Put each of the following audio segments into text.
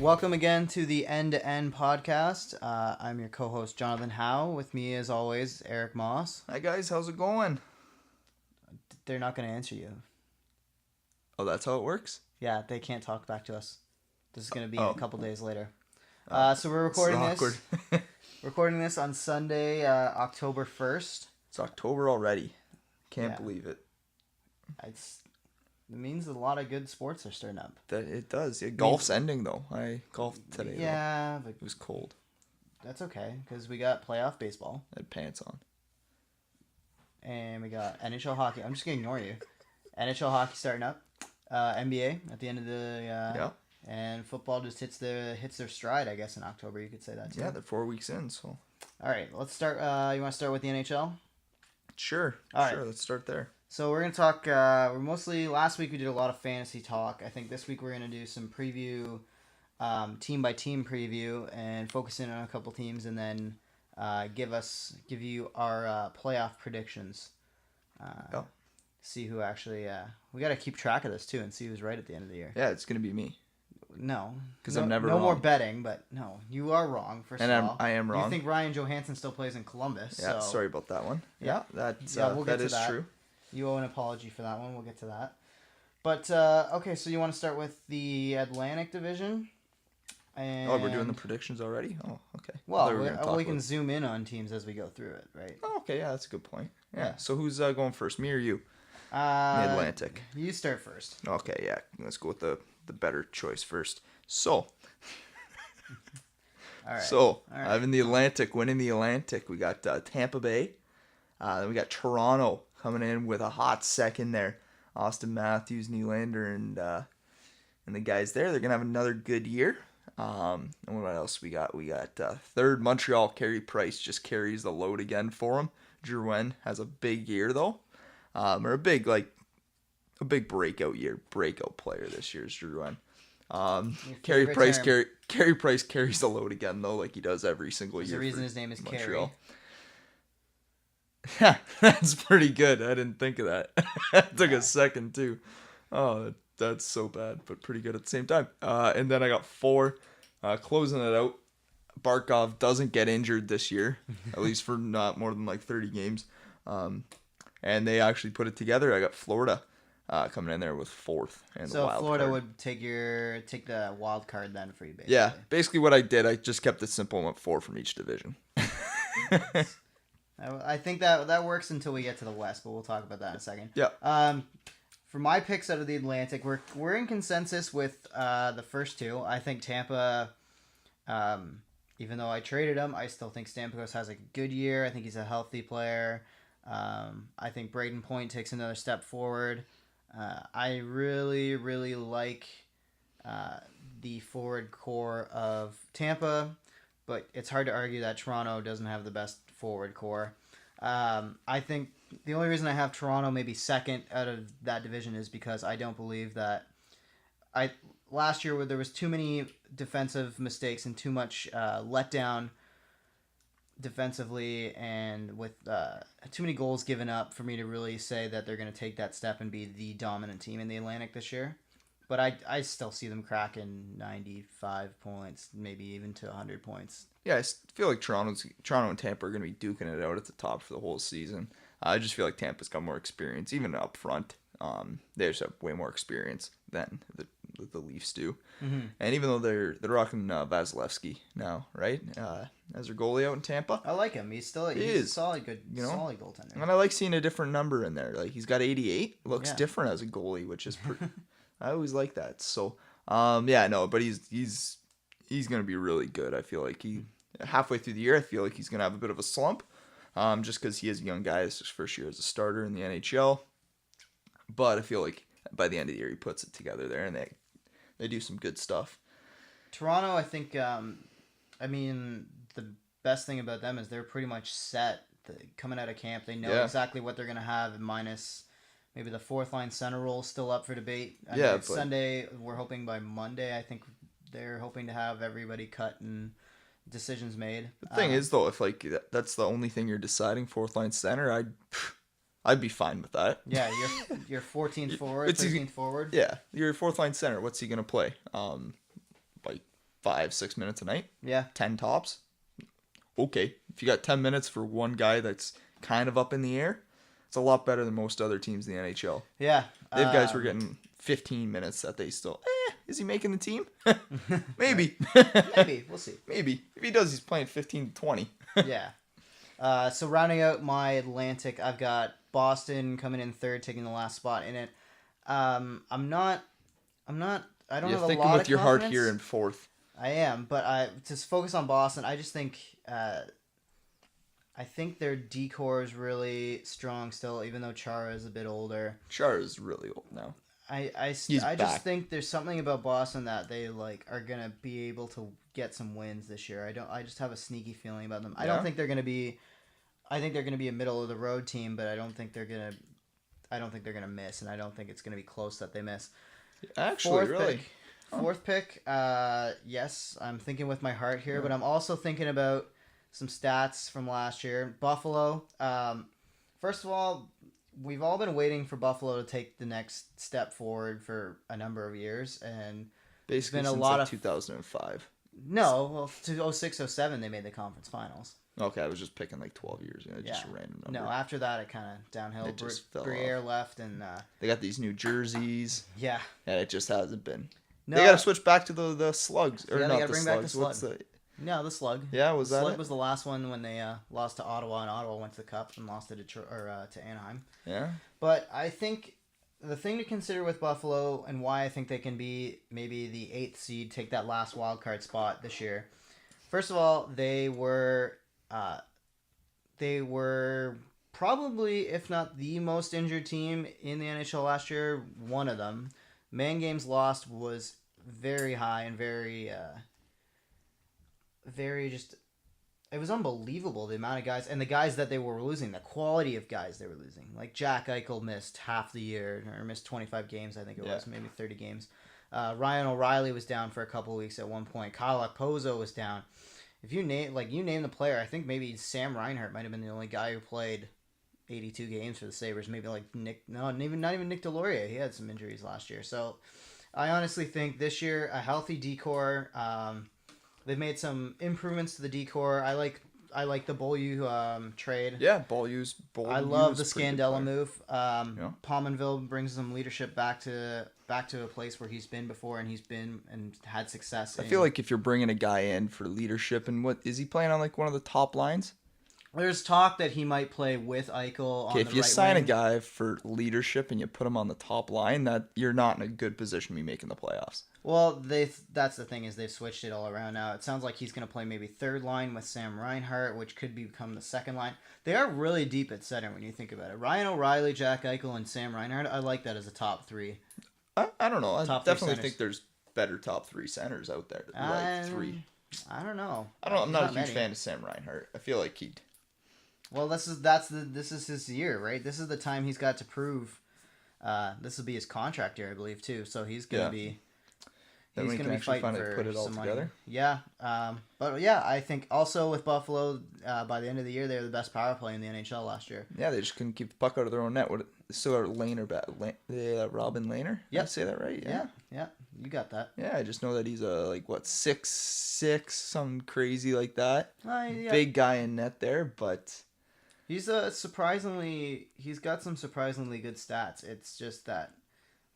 Welcome again to the End2End podcast. I'm your co-host, Jonathon Howe. With me, as always, Eric Moss. Hi, guys. How's it going? They're not going to answer you. Oh, that's how it works? Yeah, they can't talk back to us. This is going to be Oh. a couple days later. Oh, So we're recording this is this. Recording this on Sunday, October 1st. It's October already. Can't Yeah. believe it. It means a lot of good sports are starting up. That it does. Yeah, golf's ending, though. I golfed today. Yeah, Though. It was cold. that's okay, because we got playoff baseball. I had pants on. And we got NHL hockey. I'm just going to ignore you. NHL hockey starting up. NBA at the end of the... Yeah. And football just hits their stride, I guess, in October. You could say that too. Yeah, they're 4 weeks in, so... All right, let's start. You want to start with the NHL? Sure. All right. Sure, let's start there. So we're going to talk... we're mostly... Last week we did a lot of fantasy talk. I think this week we're going to do some preview, team-by-team preview, and focus in on a couple teams, and then give you our playoff predictions. Yeah. See who actually... we got to keep track of this, too, and see who's right at the end of the year. Yeah, it's going to be me. No. Because no, I'm never no wrong. more betting, but no. You are wrong, first And of all. I am wrong. You think Ryan Johansson still plays in Columbus. Yeah, so sorry about that one. Yeah. We'll get that to is that. true. You owe an apology for that one. We'll get to that. But, okay, so you want to start with the Atlantic Division? And, Oh, we're doing the predictions already? Oh, okay. I Well, thought we were gonna talk we can about- zoom in on teams as we go through it, right? Oh, okay, yeah, that's a good point. Yeah, Yeah. so who's going first, me or you? The Atlantic. You start first. Okay, yeah. Let's go with the better choice first. So, All right. so All right. I'm in the Atlantic. Winning the Atlantic, we got Tampa Bay. Then we got Toronto coming in with a hot second there. Austin Matthews, Nylander, and the guys there. They're gonna have another good year. And what else we got? We got third Montreal. Carey Price just carries the load again for him. Drouin has a big year though, or a big breakout player this year is Drouin. Carey favorite Price term. Carey Price carries the load again though, like he does every single There's year. a reason for his name is Montreal. Carey. Yeah, that's pretty good. I didn't think of that. It took a second too. Oh, that's so bad, but pretty good at the same time. And then I got 4, closing it out. Barkov doesn't get injured this year, at least for not more than like 30 games. And they actually put it together. I got Florida coming in there with 4th and the So wild Florida card. would take the wild card then for you, basically. Yeah, basically what I did, I just kept it simple and went 4 from each division. I think that works until we get to the West, but we'll talk about that in a second. Yeah. For my picks out of the Atlantic, we're in consensus with the first two. I think Tampa, even though I traded him, I still think Stamkos has a good year. I think he's a healthy player. I think Braden Point takes another step forward. I really, really like the forward core of Tampa, but it's hard to argue that Toronto doesn't have the best forward core. I think the only reason I have Toronto maybe second out of that division is because I don't believe that last year where there was too many defensive mistakes and too much letdown defensively, and with too many goals given up for me to really say that they're going to take that step and be the dominant team in the Atlantic this year. But I still see them cracking 95 points, maybe even to 100 points. Yeah, I feel like Toronto and Tampa are going to be duking it out at the top for the whole season. I just feel like Tampa's got more experience, even up front. They just have way more experience than the Leafs do. Mm-hmm. And even though they're rocking Vasilevsky now, right, as their goalie out in Tampa, I like him. He's a solid goaltender. and I like seeing a different number in there. Like he's got 88, looks Yeah. different as a goalie, which is pretty. I always like that. So, but he's gonna be really good. I feel like halfway through the year, I feel like he's gonna have a bit of a slump, just because he is a young guy. It's his first year as a starter in the NHL. But I feel like by the end of the year, he puts it together there, and they do some good stuff. Toronto, I think, the best thing about them is they're pretty much set. Coming out of camp, they know exactly what they're going to have, minus maybe the fourth line center role still up for debate. I mean, it's Sunday. We're hoping by Monday. I think they're hoping to have everybody cut and decisions made. The thing is, though, if like that's the only thing you're deciding, fourth line center, I'd be fine with that. Yeah, you're 14th forward, 13th forward. Yeah, your fourth line center. What's he gonna play? Like 5-6 minutes a night, Yeah. 10 tops. Okay, if you got 10 minutes for one guy that's kind of up in the air, it's a lot better than most other teams in the NHL. Yeah. They have guys who are getting 15 minutes that they still, is he making the team? Maybe. Maybe. We'll see. Maybe. If he does, he's playing 15 to 20. Yeah. So rounding out my Atlantic, I've got Boston coming in third, taking the last spot in it. I don't You're have a thinking lot with of your heart confidence. here in fourth. I am, but I just focus on Boston. I just think I think their decor is really strong still, even though Chara is a bit older. Chara is really old now. I back. just think there's something about Boston that they are gonna be able to get some wins this year. I just have a sneaky feeling about them. I don't think they're gonna be. I think they're gonna be a middle of the road team, but I don't think they're gonna miss, and I don't think it's gonna be close that they miss. Actually, really. Fourth pick, yes, I'm thinking with my heart here, but I'm also thinking about some stats from last year. Buffalo, first of all, we've all been waiting for Buffalo to take the next step forward for a number of years, and Basically, been a since lot like of 2005. no, well, to 06, 07, they made the conference finals. Okay, I was just picking like 12 years. Just a random number. No, after that, it kind of downhill. It just fell Briere left, and They got these new jerseys, yeah. and it just hasn't been. No, They got to switch back to the slugs. Or Yeah, they not gotta the bring slugs. back the What's slug. the... No, the Slug. Yeah, was the that Slug it? was the last one when they lost to Ottawa, and Ottawa went to the Cup and lost to Detroit or to Anaheim. Yeah. But I think the thing to consider with Buffalo and why I think they can be maybe the 8th seed, take that last wild card spot this year. First of all, they were probably, if not the most injured team in the NHL last year. One of them. Man games lost was very high and very just. It was unbelievable, the amount of guys, and the guys that they were losing, the quality of guys they were losing. Like Jack Eichel missed half the year, or missed 25 games, I think it was, maybe 30 games. Ryan O'Reilly was down for a couple of weeks at one point. Kyle Okposo was down. If you name the player, I think maybe Sam Reinhart might have been the only guy who played 82 games for the Sabres. Maybe like not even Nick Delorier. He had some injuries last year. So I honestly think this year a healthy decor. They've made some improvements to the decor. I like the Beaulieu trade. Yeah, Beaulieu's I love the Scandella move. Pominville brings some leadership back to a place where he's been before, and he's been and had success. I feel like if you're bringing a guy in for leadership, and what is he playing on, like one of the top lines? There's talk that he might play with Eichel. Okay, if you sign a guy for leadership and you put him on the top line, that you're not in a good position to be making the playoffs. Well, that's the thing, is they've switched it all around now. It sounds like he's going to play maybe third line with Sam Reinhart, which could become the second line. They are really deep at center when you think about it. Ryan O'Reilly, Jack Eichel, and Sam Reinhart, I like that as a top three. I don't know. I Top definitely three think there's better top three centers out there. Like three. I don't know. I'm not a huge fan of Sam Reinhart. I feel like he'd... Well, this is his year, right? This is the time he's got to prove. This will be his contract year, I believe, too. So he's gonna be. He's gonna be fighting for put it all together. Money. Yeah, but yeah, I think also with Buffalo, by the end of the year, they were the best power play in the NHL last year. Yeah, they just couldn't keep the puck out of their own net. Still our Lehner back, Robin Lehner. Yeah, I say that right? Yeah, you got that. Yeah, I just know that he's a 6'6", something crazy like that. Yeah. Big guy in net there, but. He's got some surprisingly good stats. It's just that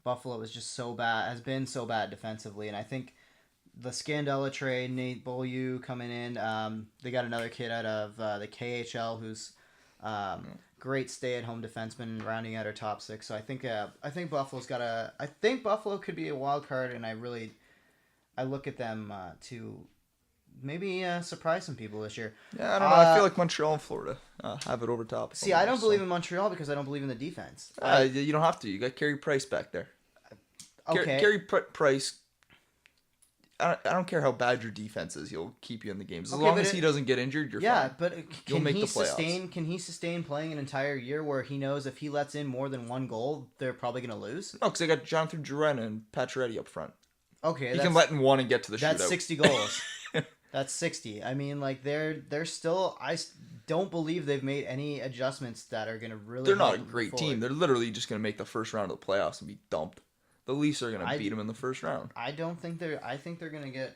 Buffalo is just has been so bad defensively, and I think the Scandella trade, Nate Beaulieu coming in, they got another kid out of the KHL who's great stay-at-home defenseman, rounding out our top six. So I think Buffalo's I think Buffalo could be a wild card, and I look at them to maybe surprise some people this year. Yeah, I don't know. I feel like Montreal and Florida have it over top. See, I don't believe in Montreal because I don't believe in the defense. You don't have to. You got Carey Price back there. Okay. Carey Price, I don't care how bad your defense is. He'll keep you in the games. As long as he doesn't get injured, you're fine. Yeah, but You'll make the playoffs. Can he sustain playing an entire year where he knows if he lets in more than one goal, they're probably going to lose? No, because they got Jonathan Drouin and Pacioretty up front. Okay. He can let in one and get to the shootout. That's 60 goals. That's 60. I mean, like, they're still... I don't believe they've made any adjustments that are going to really... They're not a great team. They're literally just going to make the first round of the playoffs and be dumped. The Leafs are going to beat them in the first round. I don't think they're... I think they're going to get...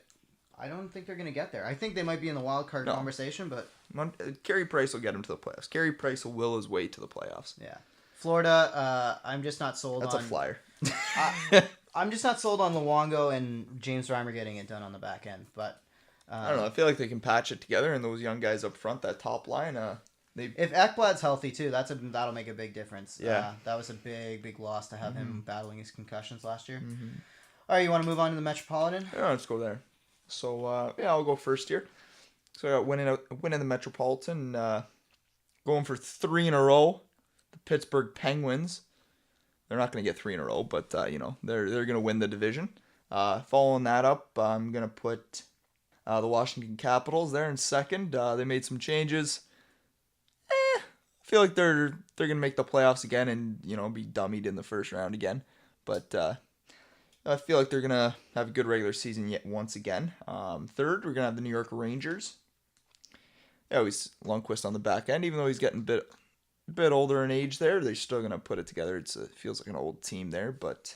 I don't think they're going to get there. I think they might be in the wild card conversation, but Carey Price will get him to the playoffs. Carey Price will will his way to the playoffs. yeah. Florida, I'm just not sold on. That's a flyer. I'm just not sold on Luongo and James Reimer getting it done on the back end, but I don't know. I feel like they can patch it together, and those young guys up front, that top line, if Ekblad's healthy too, that'll make a big difference. Yeah. That was a big loss to have him battling his concussions last year. Mm-hmm. All right, you want to move on to the Metropolitan? Yeah, let's go there. So I'll go first here. So I got winning the Metropolitan, going for 3 in a row. The Pittsburgh Penguins. They're not going to get 3 in a row, but they're going to win the division. Following that up, I'm going to put the Washington Capitals there in second. They made some changes. I feel like they're going to make the playoffs again and be dummied in the first round again. But I feel like they're going to have a good regular season yet once again. Third, we're going to have the New York Rangers. Yeah, he's Lundqvist on the back end, even though he's getting a bit older in age there. They're still going to put it together. It feels like an old team there, but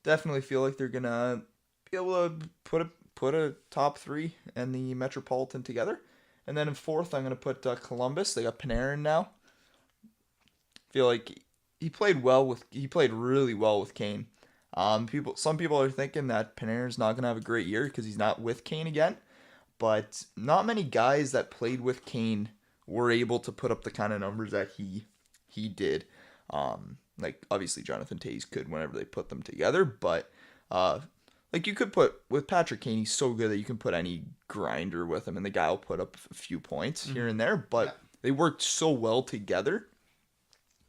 definitely feel like they're going to be able to put a top 3 and the Metropolitan together. And then in fourth, I'm going to put Columbus. They got Panarin now. Feel like he played really well with Kane. Some people are thinking that Panarin's not going to have a great year because he's not with Kane again. But not many guys that played with Kane were able to put up the kind of numbers that he did. Like obviously Jonathan Toews could whenever they put them together, but like you could put with Patrick Kane, he's so good that you can put any grinder with him and the guy will put up a few points here and there. But they worked so well together.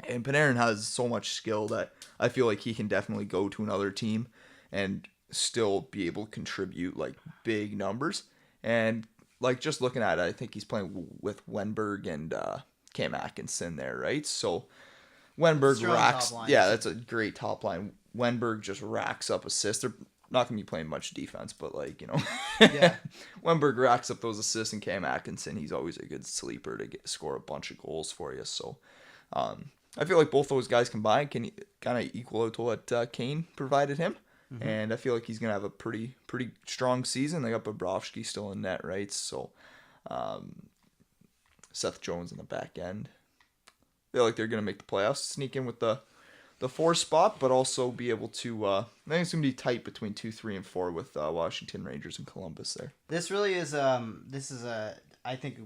And Panarin has so much skill that I feel like he can definitely go to another team and still be able to contribute like big numbers. And like just looking at it, I think he's playing with Wenberg and Cam Atkinson there, right? So Wenberg racks. Yeah, that's a great top line. Wenberg just racks up assists. They're not going to be playing much defense, but Yeah. Wenberg racks up those assists, and Cam Atkinson, he's always a good sleeper to score a bunch of goals for you. So I feel like both those guys combined can kind of equal out to what Kane provided him. Mm-hmm. And I feel like he's going to have a pretty strong season. They got Bobrovsky still in net, right? So Seth Jones in the back end. I feel like they're going to make the playoffs, sneak in with the 4 spot, but also be able to I think it's going to be tight between 2, 3, and 4 with Washington, Rangers, and Columbus there. This really is I think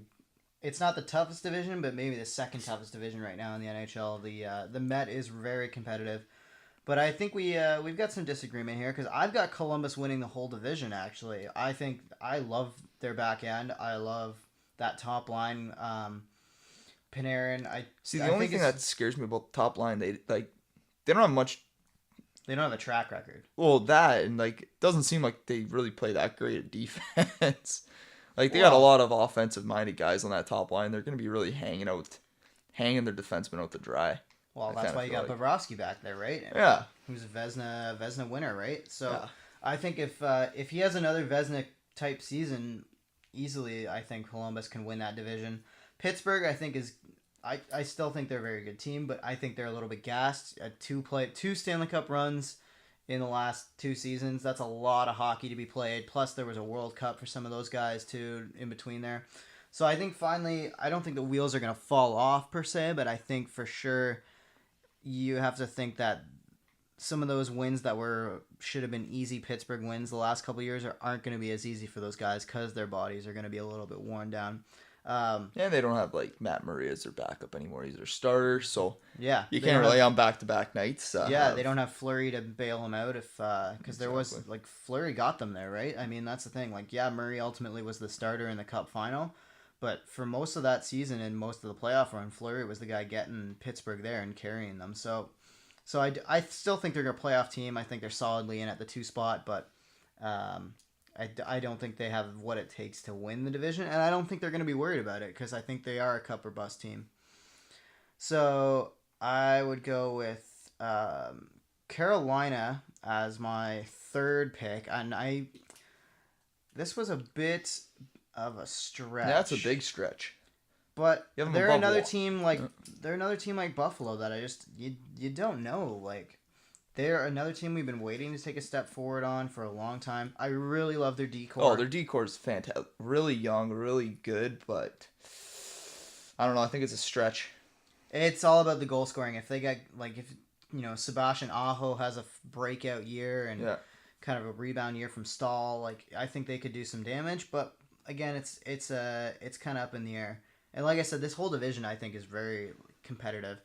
it's not the toughest division, but maybe the second toughest division right now in the NHL. The Met is very competitive. But I think we've got some disagreement here because I've got Columbus winning the whole division, actually. I love their back end. I love that top line. Panarin. The only thing that scares me about the top line, they don't have much. They don't have a track record. Well, that and it doesn't seem like they really play that great at defense. They got a lot of offensive-minded guys on that top line. They're going to be really hanging their defensemen out to dry. Well, that's why you got Bobrovsky back there, right? Yeah. Who's a Vezina winner, right? So yeah. I think if he has another Vezina type season, easily I think Columbus can win that division. Pittsburgh, I think I still think they're a very good team, but I think they're a little bit gassed. Two Stanley Cup runs in the last 2 seasons. That's a lot of hockey to be played. Plus there was a World Cup for some of those guys too in between there. So I think finally, I don't think the wheels are going to fall off per se, but I think for sure you have to think that some of those wins that should have been easy Pittsburgh wins the last couple of years aren't going to be as easy for those guys because their bodies are going to be a little bit worn down. And they don't have Matt Murray as their backup anymore. He's their starter, so yeah, you can't rely on back-to-back nights. They don't have Fleury to bail them out because there was Fleury got them there, right? I mean that's the thing. Murray ultimately was the starter in the Cup final. But for most of that season and most of the playoff run, Fleury was the guy getting Pittsburgh there and carrying them. So I still think they're a playoff team. I think they're solidly in at the 2 spot, but I don't think they have what it takes to win the division, and I don't think they're going to be worried about it because I think they are a cup or bust team. So I would go with Carolina as my 3rd pick, and this was a bit of a stretch. Yeah, that's a big stretch. But they're another team like Buffalo that you don't know. They're another team we've been waiting to take a step forward on for a long time. I really love their decor. Oh, their decor is fantastic. Really young, really good, but I don't know. I think it's a stretch. It's all about the goal scoring. If they get if Sebastian Aho has a breakout year and kind of a rebound year from Stahl, I think they could do some damage. But again, it's kind of up in the air. And like I said, this whole division I think is very competitive.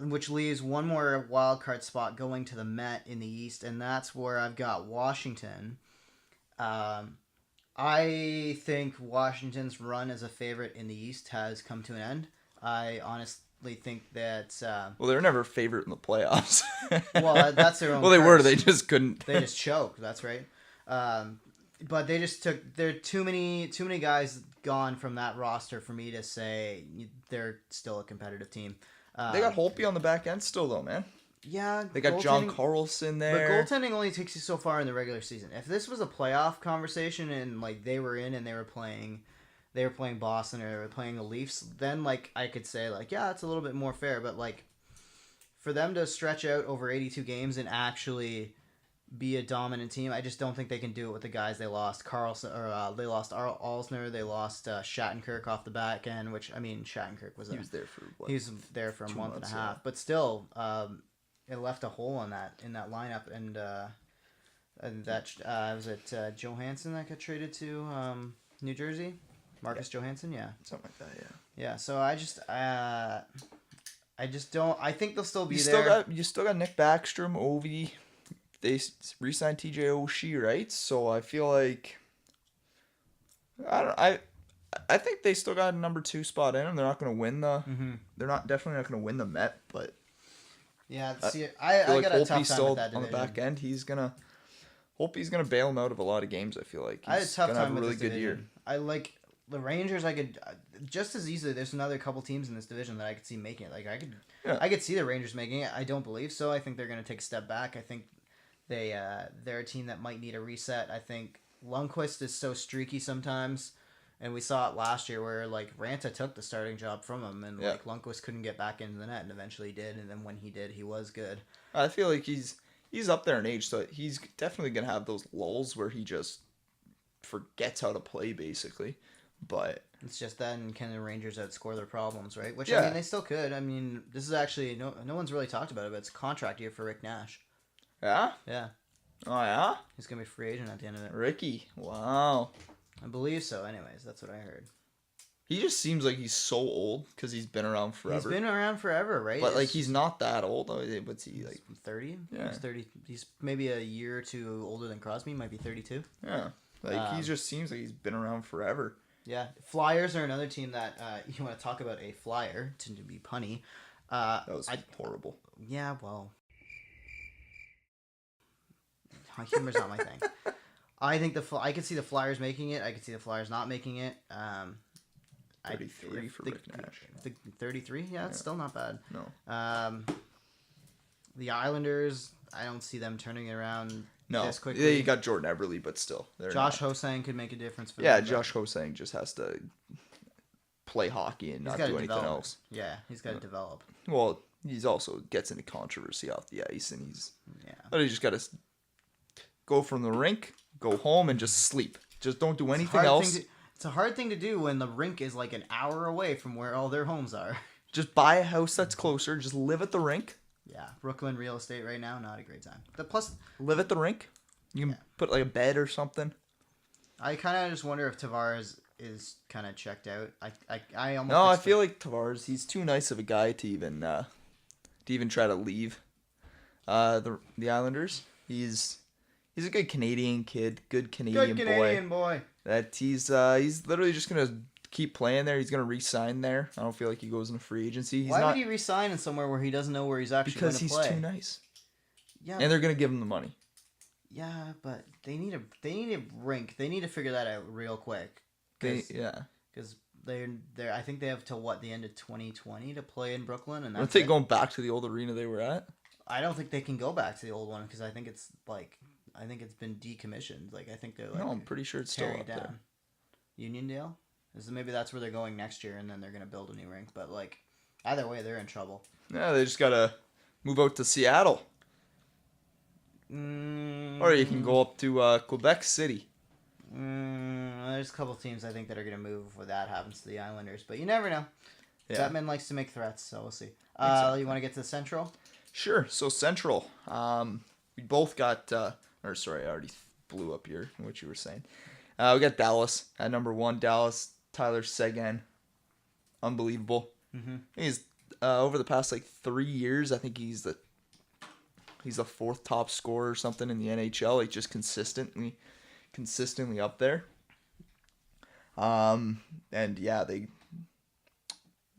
Which leaves one more wild card spot going to the Met in the East, and that's where I've got Washington. I think Washington's run as a favorite in the East has come to an end. I honestly think that. Well, they were never a favorite in the playoffs. Well, that's their own. Well, they curse. were. They just couldn't. They just choked. That's right. But they just took. There are too many guys gone from that roster for me to say they're still a competitive team. They got Holtby on the back end still, though, man. Yeah, they got John Carlson there. But goaltending only takes you so far in the regular season. If this was a playoff conversation and they were in and they were playing Boston or they were playing the Leafs, then I could say yeah, it's a little bit more fair. But for them to stretch out over 82 games and actually be a dominant team, I just don't think they can do it with the guys they lost. Carlson, or they lost Alsner, they lost Shattenkirk off the back end, which Shattenkirk was there for what? He was there for a month and a half, but still, it left a hole in that lineup, and that was it Johansson that got traded to New Jersey, Marcus Johansson, something like that, yeah. So I just don't. I think they'll still be You still got Nick Backstrom, Ovi. They re-signed TJ Oshie, right? So I feel like I think they still got a number 2 spot in them. They're not going to win the. Mm-hmm. They're definitely not going to win the Met, but yeah. See, I got a tough time still with that division. On the back end. He's gonna bail him out of a lot of games. I feel like I had a tough time have a really with this good year. I like the Rangers. I could just as easily. There's another couple teams in this division that I could see making it. I could see the Rangers making it. I don't believe so. I think they're going to take a step back. I think they're a team that might need a reset. I think Lundqvist is so streaky sometimes, and we saw it last year where Ranta took the starting job from him, and Lundqvist couldn't get back into the net, and eventually did. And then when he did, he was good. I feel like he's up there in age, so he's definitely gonna have those lulls where he just forgets how to play, basically. But it's just then can the Rangers outscore their problems, right? Which I mean, they still could. I mean, this is actually no one's really talked about it, but it's a contract year for Rick Nash. Yeah? Yeah. Oh, yeah? He's going to be a free agent at the end of it. Ricky. Wow. I believe so. Anyways, that's what I heard. He just seems like he's so old because he's been around forever. He's been around forever, right? But, he's not that old. What's he, 30? Yeah. He's 30. He's maybe a year or two older than Crosby. He might be 32. Yeah. He just seems like he's been around forever. Yeah. Flyers are another team that you want to talk about a flyer, to be punny. That was horrible. Yeah, well... Humor's not my thing. I think I could see the Flyers making it. I could see the Flyers not making it. 33 for Rick Nash. 33? Yeah, it's still not bad. No. The Islanders, I don't see them turning it around this quickly. Yeah, you got Jordan Eberle, but still. Josh Hosang could make a difference for them. Yeah, Josh Hosang just has to play hockey and not do anything else. Yeah, he's got to develop. Well, he's also gets into controversy off the ice, and but he just got to go from the rink, go home, and just sleep. Just don't do anything else. It's a hard thing to do when the rink is an hour away from where all their homes are. Just buy a house that's closer. Just live at the rink. Yeah, Brooklyn real estate right now, not a great time. Plus, live at the rink. You can put a bed or something. I kind of just wonder if Tavares is kind of checked out. I almost. No, I feel like Tavares. He's too nice of a guy to even try to leave. The Islanders. He's a good Canadian kid, good Canadian boy. That he's literally just gonna keep playing there. He's gonna re-sign there. I don't feel like he goes into free agency. Why would he re-sign in somewhere where he doesn't know where he's actually going to play? Because he's too nice. Yeah, and they're gonna give him the money. Yeah, but they need a rink. They need to figure that out real quick. Because they're I think they have till the end of 2020 to play in Brooklyn, and aren't they going back to the old arena they were at? I don't think they can go back to the old one because I think it's been decommissioned. I think they're no, I'm pretty sure it's still up there. Uniondale? Maybe that's where they're going next year, and then they're gonna build a new rink. But either way, they're in trouble. Yeah, they just gotta move out to Seattle. Or you can go up to Quebec City. There's a couple teams I think that are going to move before that happens to the Islanders, but you never know. Yeah. Batman likes to make threats, so we'll see. Exactly. You want to get to the Central? Sure. So Central, we both got. I already blew up what you were saying. We got Dallas at number 1. Dallas, Tyler Seguin, unbelievable. Mm-hmm. He's over the past 3 years. I think he's the 4th top scorer or something in the NHL. Like just consistently up there. And they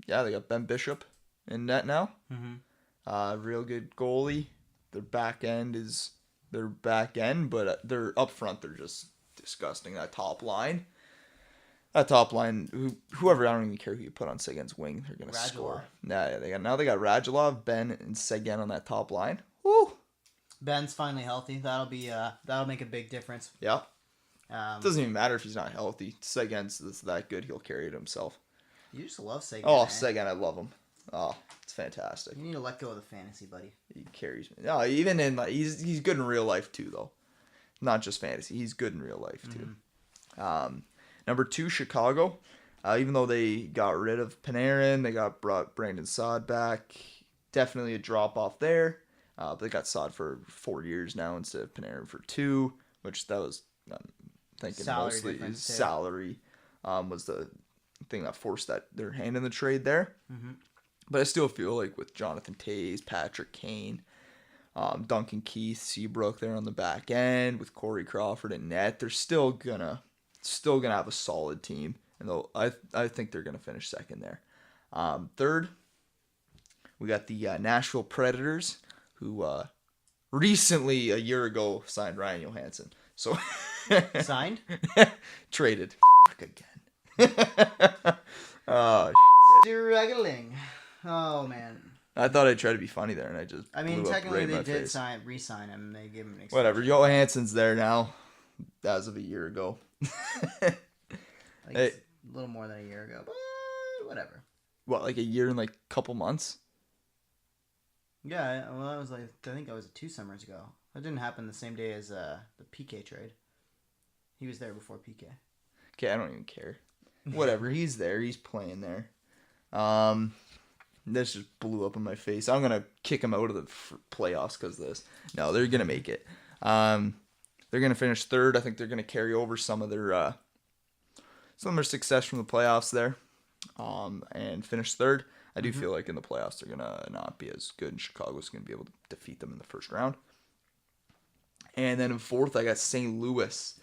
got Ben Bishop in net now. Mm-hmm. Real good goalie. Their back end, but they're up front. They're just disgusting. That top line, whoever, I don't even care who you put on Seguin's wing, they're gonna score. They got Radulov, Ben, and Seguin on that top line. Woo! Ben's finally healthy. That'll make a big difference. Yeah. Doesn't even matter if he's not healthy. Seguin's that good. He'll carry it himself. You just love Seguin. Oh, man. Seguin, I love him. Oh, it's fantastic. You need to let go of the fantasy, buddy. He carries me. No, even in he's good in real life too, though. Not just fantasy. He's good in real life too. Mm-hmm. Number 2, Chicago. Even though they got rid of Panarin, they brought Brandon Saad back. Definitely a drop off there. But they got Saad for 4 years now instead of Panarin for 2, which that was, I'm thinking, Salary mostly difference, too. salary was the thing that forced their hand in the trade there. Mm-hmm. But I still feel like with Jonathan Toews, Patrick Kane, Duncan Keith, Seabrook there on the back end, with Corey Crawford and net, they're still gonna have a solid team, and I think they're gonna finish second there. Third, we got the Nashville Predators, who recently a year ago signed Ryan Johansson. So Signed? Traded. Fuck again. Oh, Struggling. Oh man. I thought I'd try to be funny there, and I just. I mean, blew up technically right in they my did face. re-sign him. They gave him an extension. Whatever. Johansson's there now, as of a year ago. It's a little more than a year ago, but whatever. What, like a year and a couple months? Yeah, well, I think that was 2 summers ago. That didn't happen the same day as the PK trade. He was there before PK. Okay, I don't even care. Whatever. He's there. He's playing there. This just blew up in my face. I'm gonna kick him out of the playoffs because of this. No, they're gonna make it. They're gonna finish third. I think they're gonna carry over some of their success from the playoffs there, and finish third. I do feel like in the playoffs they're gonna not be as good, and Chicago's gonna be able to defeat them in the first round. And then in fourth, I got St. Louis.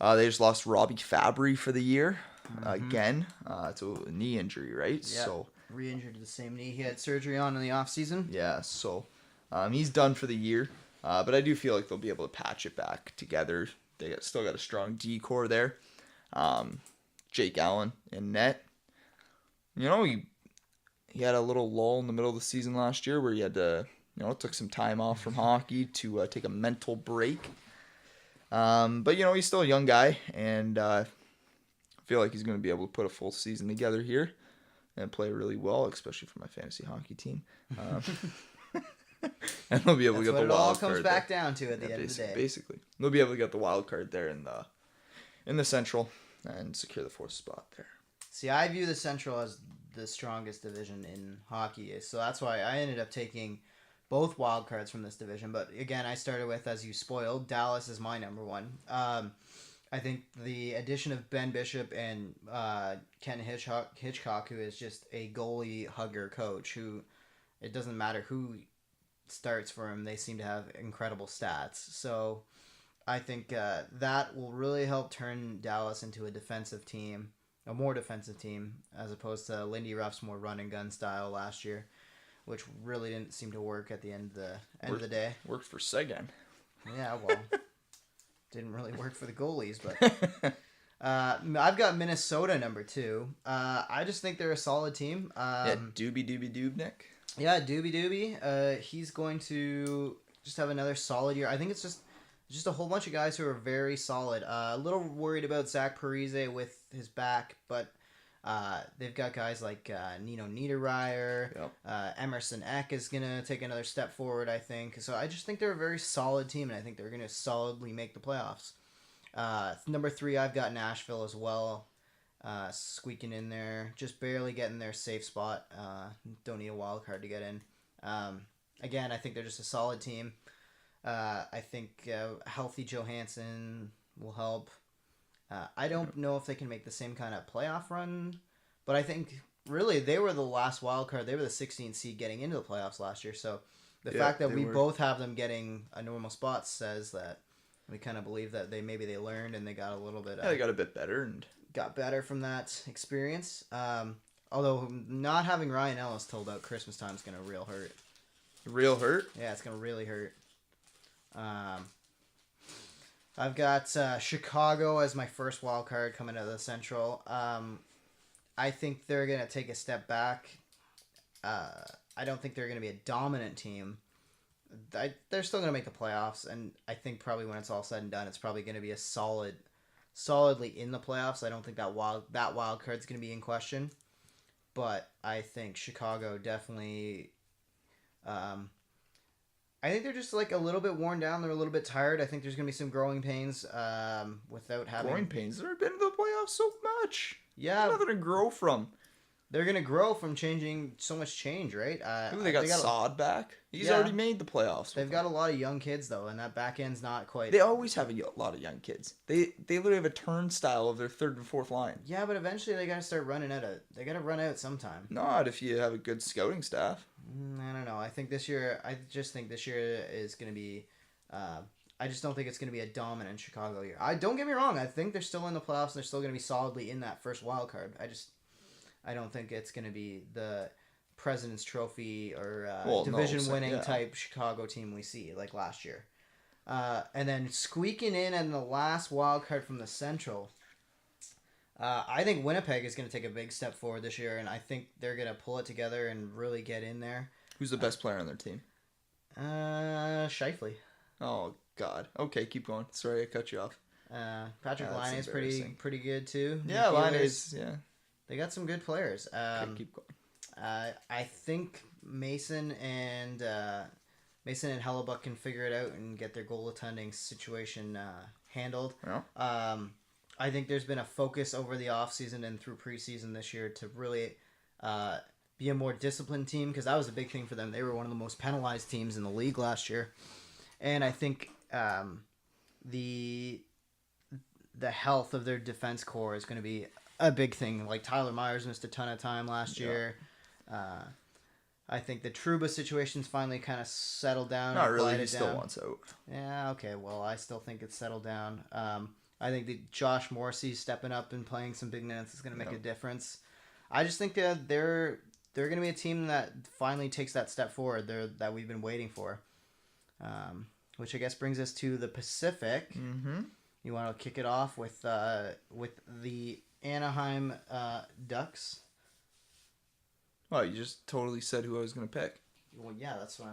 They just lost Robbie Fabry for the year again. It's a knee injury, right? Yeah. So. Re-injured the same knee he had surgery on in the off-season. Yeah, so he's done for the year. But I do feel like they'll be able to patch it back together. They still got a strong D core there. Jake Allen in net. You know, he had a little lull in the middle of the season last year where he had to, took some time off from hockey to take a mental break. But, he's still a young guy, and I feel like he's going to be able to put a full season together here and play really well, especially for my fantasy hockey team. And they'll be able to get the wild card. That's what it all comes back down to at the end of the day. Basically, they'll be able to get the wild card there in the Central and secure the 4th spot there. See, I view the Central as the strongest division in hockey, so that's why I ended up taking both wild cards from this division. But again, I started with, as you spoiled, Dallas is my number 1. I think the addition of Ben Bishop and Ken Hitchcock, who is just a goalie hugger coach, who it doesn't matter who starts for him, they seem to have incredible stats. So I think that will really help turn Dallas into a more defensive team, as opposed to Lindy Ruff's more run and gun style last year, which really didn't seem to work at the end of the day. Worked for Seguin. Yeah, well. Didn't really work for the goalies, but I've got Minnesota number 2. I just think they're a solid team. Doobie. Yeah, Doobie. He's going to just have another solid year. I think it's just a whole bunch of guys who are very solid. A little worried about Zach Parise with his back, but They've got guys like Nino Niederreiter. Yep. Emerson Eck is going to take another step forward, I think. So I just think they're a very solid team, and I think they're going to solidly make the playoffs. Number 3, I've got Nashville as well. Squeaking in there, just barely getting their safe spot. Don't need a wild card to get in. Again, I think they're just a solid team. I think healthy Johansson will help. I don't know if they can make the same kind of playoff run, but I think really they were the last wild card. They were the 16th seed getting into the playoffs last year. So the fact that we both have them getting a normal spot says that we kind of believe that they learned and they got a little bit. They got a bit better and got better from that experience. Although not having Ryan Ellis till about Christmas time is gonna real hurt. Real hurt? Yeah, it's gonna really hurt. I've got Chicago as my first wild card coming out of the Central. I think they're gonna take a step back. I don't think they're gonna be a dominant team. They're still gonna make the playoffs, and I think probably when it's all said and done, it's probably gonna be a solidly in the playoffs. I don't think that wild card's going to be in question, but I think Chicago definitely. I think they're just like a little bit worn down. They're a little bit tired. I think there's going to be some growing pains without having growing pains. They've been to the playoffs so much. Yeah, there's nothing to grow from. They're going to grow from changing so much change, right? They got Sod back. He's already made the playoffs. They've got a lot of young kids, though, and that back end's not quite... They always have a lot of young kids. They literally have a turnstile of their third and fourth line. Yeah, but eventually they got to start running out of... They got to run out sometime. Not if you have a good scouting staff. I don't know. I just think this year is going to be... I just don't think it's going to be a dominant Chicago year. Don't get me wrong. I think they're still in the playoffs and they're still going to be solidly in that first wild card. I don't think it's going to be the President's Trophy or division-winning type Chicago team we see like last year. And then squeaking in the last wild card from the Central, I think Winnipeg is going to take a big step forward this year, and I think they're going to pull it together and really get in there. Who's the best player on their team? Scheifele. Oh, God. Okay, keep going. Sorry, I cut you off. Patrick Laine is pretty good, too. Yeah, Laine is, yeah. They got some good players. Okay, keep going. I think Mason and Hellebuck can figure it out and get their goaltending situation handled. Yeah. I think there's been a focus over the offseason and through preseason this year to really be a more disciplined team, because that was a big thing for them. They were one of the most penalized teams in the league last year. And I think the health of their defense core is going to be a big thing. Like Tyler Myers missed a ton of time last year. I think the Trouba situation's finally kind of settled down. Not really. He still wants out. Yeah, okay. Well, I still think it's settled down. I think that Josh Morrissey stepping up and playing some big minutes is going to make a difference. I just think that they're going to be a team that finally takes that step forward that we've been waiting for. Which I guess brings us to the Pacific. Mm-hmm. You want to kick it off with the Anaheim Ducks. Oh, you just totally said who I was going to pick. Well, yeah, that's what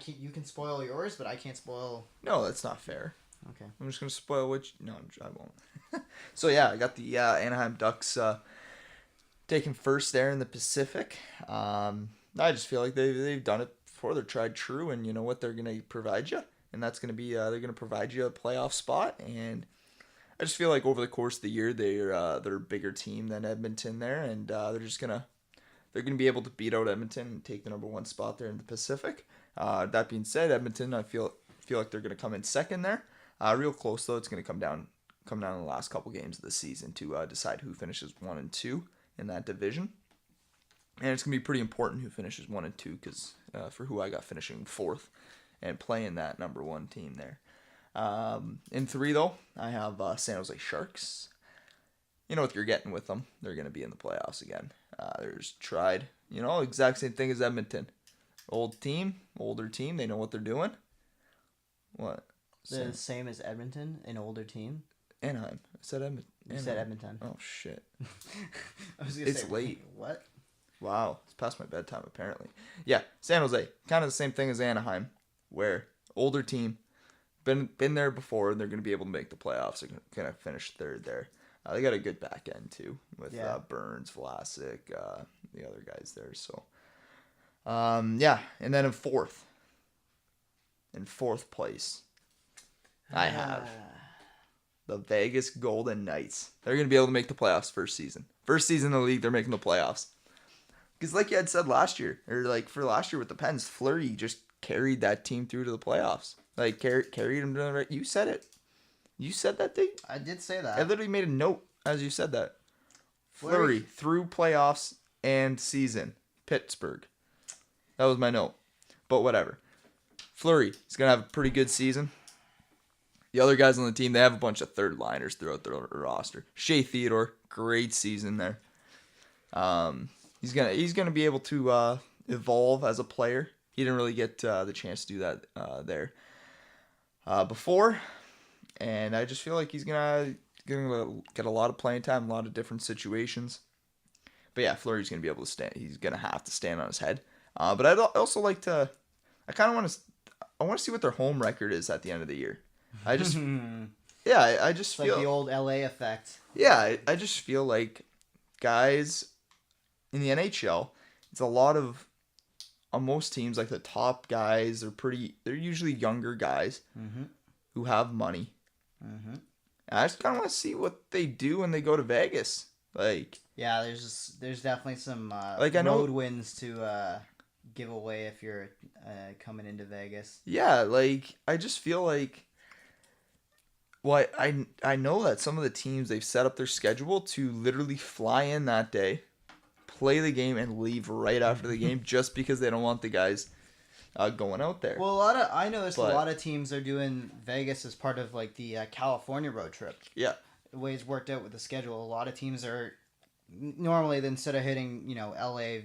you can spoil yours, but I can't spoil... No, that's not fair. Okay. I'm just going to spoil which... No, I won't. So, yeah, I got the Anaheim Ducks taking first there in the Pacific. I just feel like they've done it before. They're tried true, and you know what? They're going to provide you. And that's going to be... they're going to provide you a playoff spot, and... I just feel like over the course of the year, they're a bigger team than Edmonton there, and they're gonna be able to beat out Edmonton and take the number one spot there in the Pacific. That being said, Edmonton, I feel like they're gonna come in second there. Real close though. It's gonna come down in the last couple games of the season to decide who finishes 1 and 2 in that division, and it's gonna be pretty important who finishes 1 and 2 because for who I got finishing 4th and playing that number 1 team there. In 3 though, I have San Jose Sharks. You know what you're getting with them. They're going to be in the playoffs again. They're just tried, exact same thing as Edmonton. Older team. They know what they're doing. What? The same as Edmonton, an older team? Anaheim. I said Edmonton. You said Edmonton. Oh, shit. I was gonna say, late. What? Wow. It's past my bedtime, apparently. Yeah, San Jose. Kind of the same thing as Anaheim, where older team, been there before, and they're going to be able to make the playoffs. They're going to finish third there. They got a good back end too with Yeah. Burns, Vlasic, the other guys there. So, yeah, and then in fourth place, I have the Vegas Golden Knights. They're gonna be able to make the playoffs first season. First season in the league, they're making the playoffs. Because like you had said last year, or like for last year with the Pens, Fleury just carried that team through to the playoffs. Like carried them to the right. You said it. You said that thing. I did say that. I literally made a note as you said that. Fleury through playoffs and season. Pittsburgh. That was my note. But whatever. Fleury is gonna have a pretty good season. The other guys on the team, they have a bunch of third liners throughout their roster. Shea Theodore, great season there. He's gonna be able to evolve as a player. He didn't really get the chance to do that there before, and I just feel like he's gonna get a lot of playing time, a lot of different situations. But yeah, Fleury's gonna be able to stand. He's gonna have to stand on his head. But I'd also like to. I kind of want to. I want to see what their home record is at the end of the year. I just. Yeah, I just it's feel like the old LA effect. Yeah, I just feel like guys in the NHL, it's a lot of on most teams, like the top guys they're usually younger guys who have money. And I just kind of want to see what they do when they go to Vegas. Like, yeah, there's definitely some like I know road wins to give away if you're coming into Vegas. Yeah, like I just feel like. Well, I know that some of the teams, they've set up their schedule to literally fly in that day, play the game, and leave right after the game just because they don't want the guys going out there. Well, I noticed a lot of teams are doing Vegas as part of like the California road trip. Yeah. The way it's worked out with the schedule, a lot of teams are normally instead of hitting LA,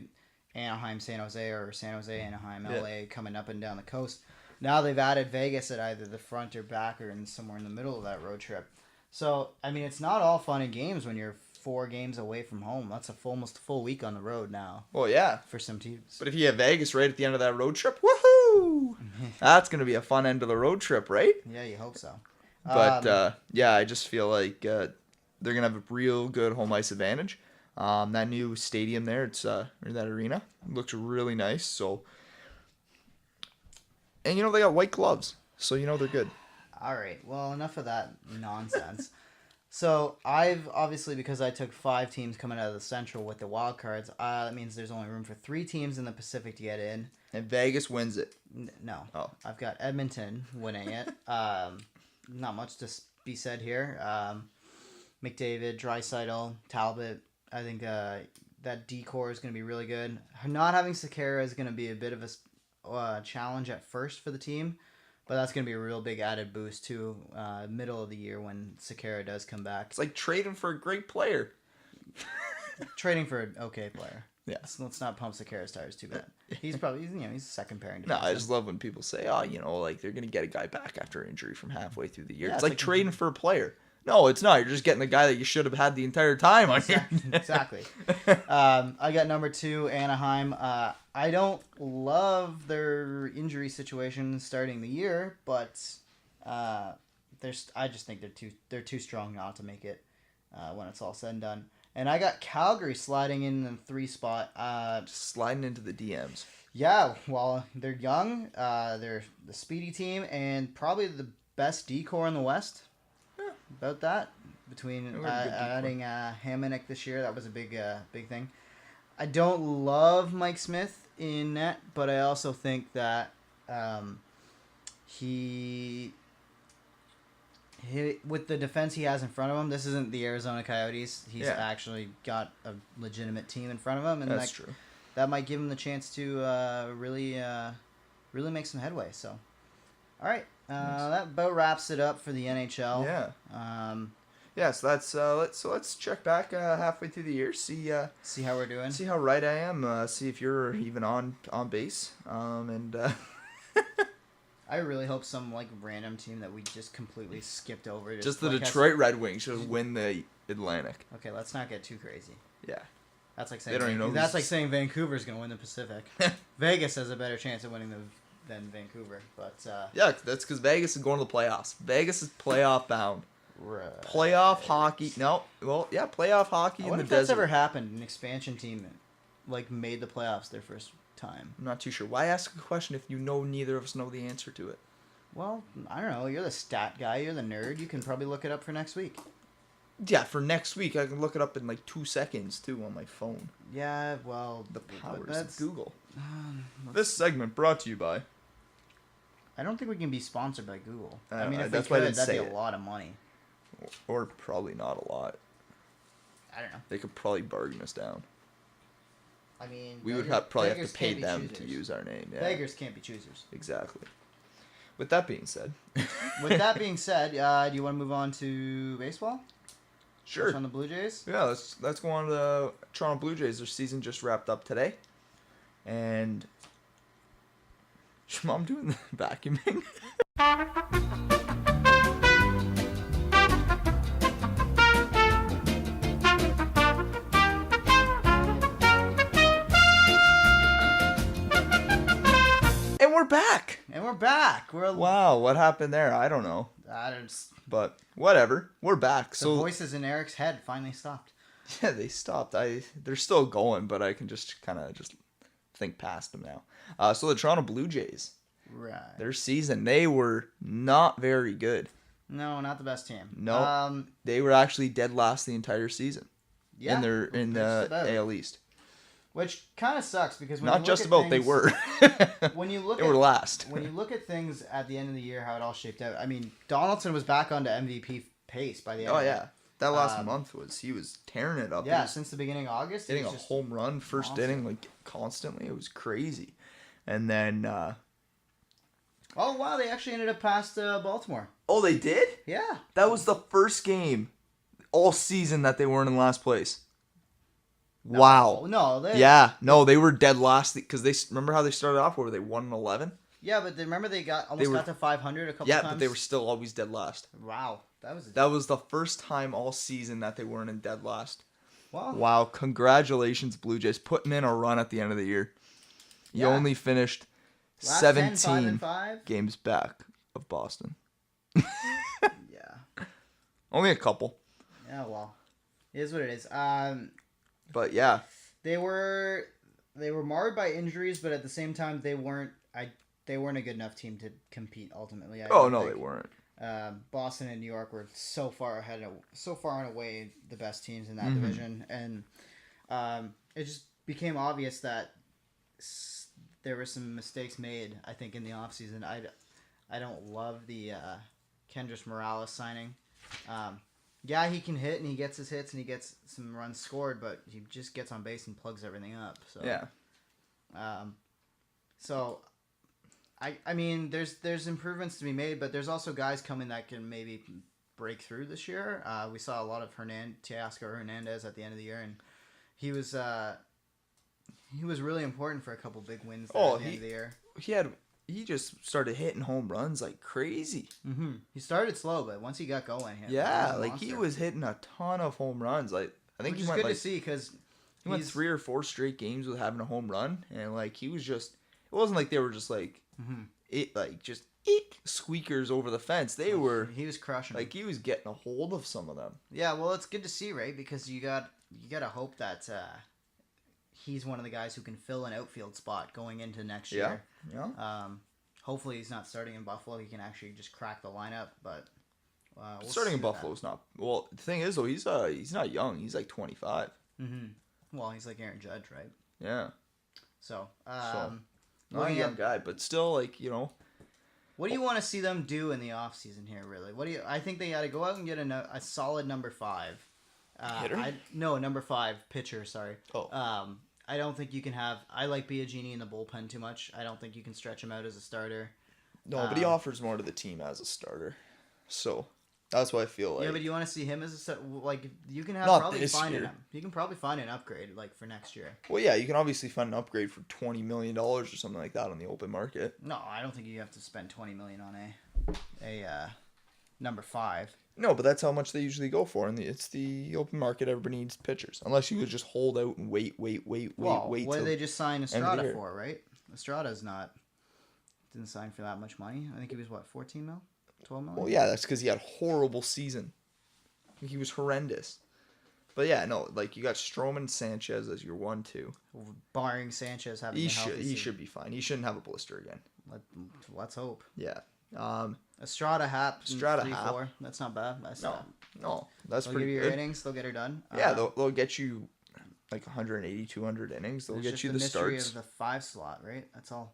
Anaheim, San Jose, or San Jose, Anaheim, LA, coming up and down the coast. Now they've added Vegas at either the front or back or somewhere in the middle of that road trip. So, I mean, it's not all fun and games when you're 4 games away from home. That's almost a full week on the road now. Well, yeah. For some teams. But if you have Vegas right at the end of that road trip, woohoo! That's going to be a fun end of the road trip, right? Yeah, you hope so. But, yeah, I just feel like they're going to have a real good home ice advantage. That new stadium there, it's or that arena, looks really nice, so... And, they got white gloves, so they're good. All right. Well, enough of that nonsense. So, I've, obviously, because I took 5 teams coming out of the Central with the wild cards, that means there's only room for 3 teams in the Pacific to get in. And Vegas wins it. No. Oh. I've got Edmonton winning it. Not much to be said here. McDavid, Draisaitl, Talbot. I think that D-core is going to be really good. Not having Sekera is going to be a bit of a challenge at first for the team, but that's going to be a real big added boost to middle of the year when Sekera does come back. It's like trading for a great player. Trading for an okay player. Yeah. Let's not pump Sekera's tires too bad. He's probably he's a second pairing. No, I just love when people say, like they're going to get a guy back after injury from halfway through the year. Yeah, it's like trading for a player. No, it's not. You're just getting the guy that you should have had the entire time on here. Exactly. I got number 2, Anaheim. I don't love their injury situation starting the year, but I just think they're too strong not to make it when it's all said and done. And I got Calgary sliding in the 3 spot. Just sliding into the DMs. Yeah, well, they're young. They're the speedy team and probably the best D-core in the West. About that between adding Hamonic this year, that was a big thing. I don't love Mike Smith in net, but I also think that he with the defense he has in front of him, this isn't the Arizona Coyotes. He's actually got a legitimate team in front of him, and that's true. That might give him the chance to really make some headway. So, all right. That about wraps it up for the NHL. Yeah. So that's let's check back halfway through the year, see how we're doing, see how right I am, see if you're even on base, and I really hope some random team that we just completely skipped over. Just the Detroit Red Wings should win the Atlantic. Okay, let's not get too crazy. Yeah. That's like saying that's like saying Vancouver's gonna win the Pacific. Vegas has a better chance of winning than Vancouver, but yeah, that's because Vegas is going to the playoffs. Vegas is playoff bound. Right. Playoff hockey. No. Well, yeah, playoff hockey I in wonder the if that's desert. ever happened. An expansion team, like, made the playoffs their first time. I'm not too sure. Why ask a question if you know neither of us know the answer to it? Well, I don't know. You're the stat guy. You're the nerd. You can probably look it up for next week. Yeah, for next week, I can look it up in like 2 seconds, too, on my phone. Yeah, well, The powers that's of Google. This segment brought to you by... I don't think we can be sponsored by Google. I I know, mean, if that's we why I could, didn't that'd say be a it. lot of money. Or probably not a lot. I don't know. They could probably bargain us down. I mean, We would beggars- probably have beggars to pay can't be them to choosers. use our name. Yeah, Beggars can't be choosers. exactly. With that being said... With that being said, do you want to move on to baseball? Sure. Touch on the Blue Jays? Yeah, let's go on to the Toronto Blue Jays. Their season just wrapped up today. And... Is your mom doing the vacuuming? And we're back! And we're back. Wow, what happened there? I don't know. I don't. But whatever. We're back. The So voices in Eric's head finally stopped. yeah, they stopped. They're still going, but I can just kind of just think past them now. So the Toronto Blue Jays, Right. their season, they were not very good. No, not the best team. No, they were actually dead last the entire season. Yeah. in just the about. AL East. Which kind of sucks because when Not you look just at about things, they were. When you look They were last. when you look at things at the end of the year, how it all shaped out. I mean, Donaldson was back onto MVP pace by the end. Oh of it. yeah, that last month he was tearing it up. Yeah, He was since the beginning of August, hitting he a was just home run first monster. inning like constantly. It was crazy. And then Oh wow, they actually ended up past Baltimore. oh, they did? Yeah. That was the first game all season that they weren't in last place. Wow. No, they. Yeah. No, they were dead last because they remember how they started off. Where were they 1-11? Yeah, but remember they almost got to 500 a couple Yeah, times. but they were still always dead last. Wow, That was the first time all season that they weren't in dead last. wow. Wow. Congratulations, Blue Jays, putting in a run at the end of the year. You Yeah. only finished Last 10, 17 5-5. games back of Boston. Yeah. Only a couple. Yeah. Well, it is what it is. But yeah. They were marred by injuries, but at the same time, they weren't a good enough team to compete ultimately. I Oh, don't no, think. they weren't. Boston and New York were so far and away the best teams in that Mm-hmm. division, and it just became obvious that there were some mistakes made. I think in the offseason. I don't love the Kendrys Morales signing. Yeah, he can hit and he gets his hits and he gets some runs scored, but he just gets on base and plugs everything up. So Yeah. So, I mean, there's improvements to be made, but there's also guys coming that can maybe break through this year. We saw a lot of Teoscar Hernandez at the end of the year, and he was really important for a couple big wins there at the end of the year. He just started hitting home runs like crazy. Mm-hmm. He started slow, but once he got going, He was hitting a ton of home runs. Like I think which he is went good like to see because he went 3 or 4 straight games with having a home run, and like he was just it wasn't like they were just like squeakers over the fence. He was crushing. like he was getting a hold of some of them. Yeah, well, it's good to see, right? Because you gotta hope that he's one of the guys who can fill an outfield spot going into next year. Yeah. Hopefully he's not starting in Buffalo. He can actually just crack the lineup. But we'll Starting in see with Buffalo's not well. The thing is though, he's not young. He's like 25. that. Mm-hmm. Well, he's like Aaron Judge, right? Yeah. So, Not a looking young at- guy, but still like what do you want to see them do in the offseason here? Really, I think they got to go out and get a solid number 5. Hitter? Number 5 pitcher. Sorry. Oh. I don't think you can have. I like Biagini in the bullpen too much. I don't think you can stretch him out as a starter. No, but he offers more to the team as a starter. So that's why I feel like. Yeah, but you want to see him as you can have Not probably this find year. you can probably find an upgrade like for next year. Well, yeah, you can obviously find an upgrade for $20 million or something like that on the open market. No, I don't think you have to spend $20 million on a number 5. No, but that's how much they usually go for, and it's the open market. Everybody needs pitchers, unless you would just hold out and wait. Well, what till did they just sign end of the Estrada year. for? Right, Estrada's didn't sign for that much money. I think he was 14 mil, 12 mil. Well, yeah, that's because he had a horrible season. He was horrendous. But yeah, no, like you got Stroman, Sanchez as your 1-2. Barring Sanchez having He a healthy season. should be fine. He shouldn't have a blister again. Let's hope. Yeah. Estrada, Hap, Estrada, 3-4. That's not bad. That's No, that's they'll pretty give you good. your innings. They'll get her done. Yeah, they'll get you like 180, 200 innings. They'll get you the starts. Of the 5 slot, right? That's all.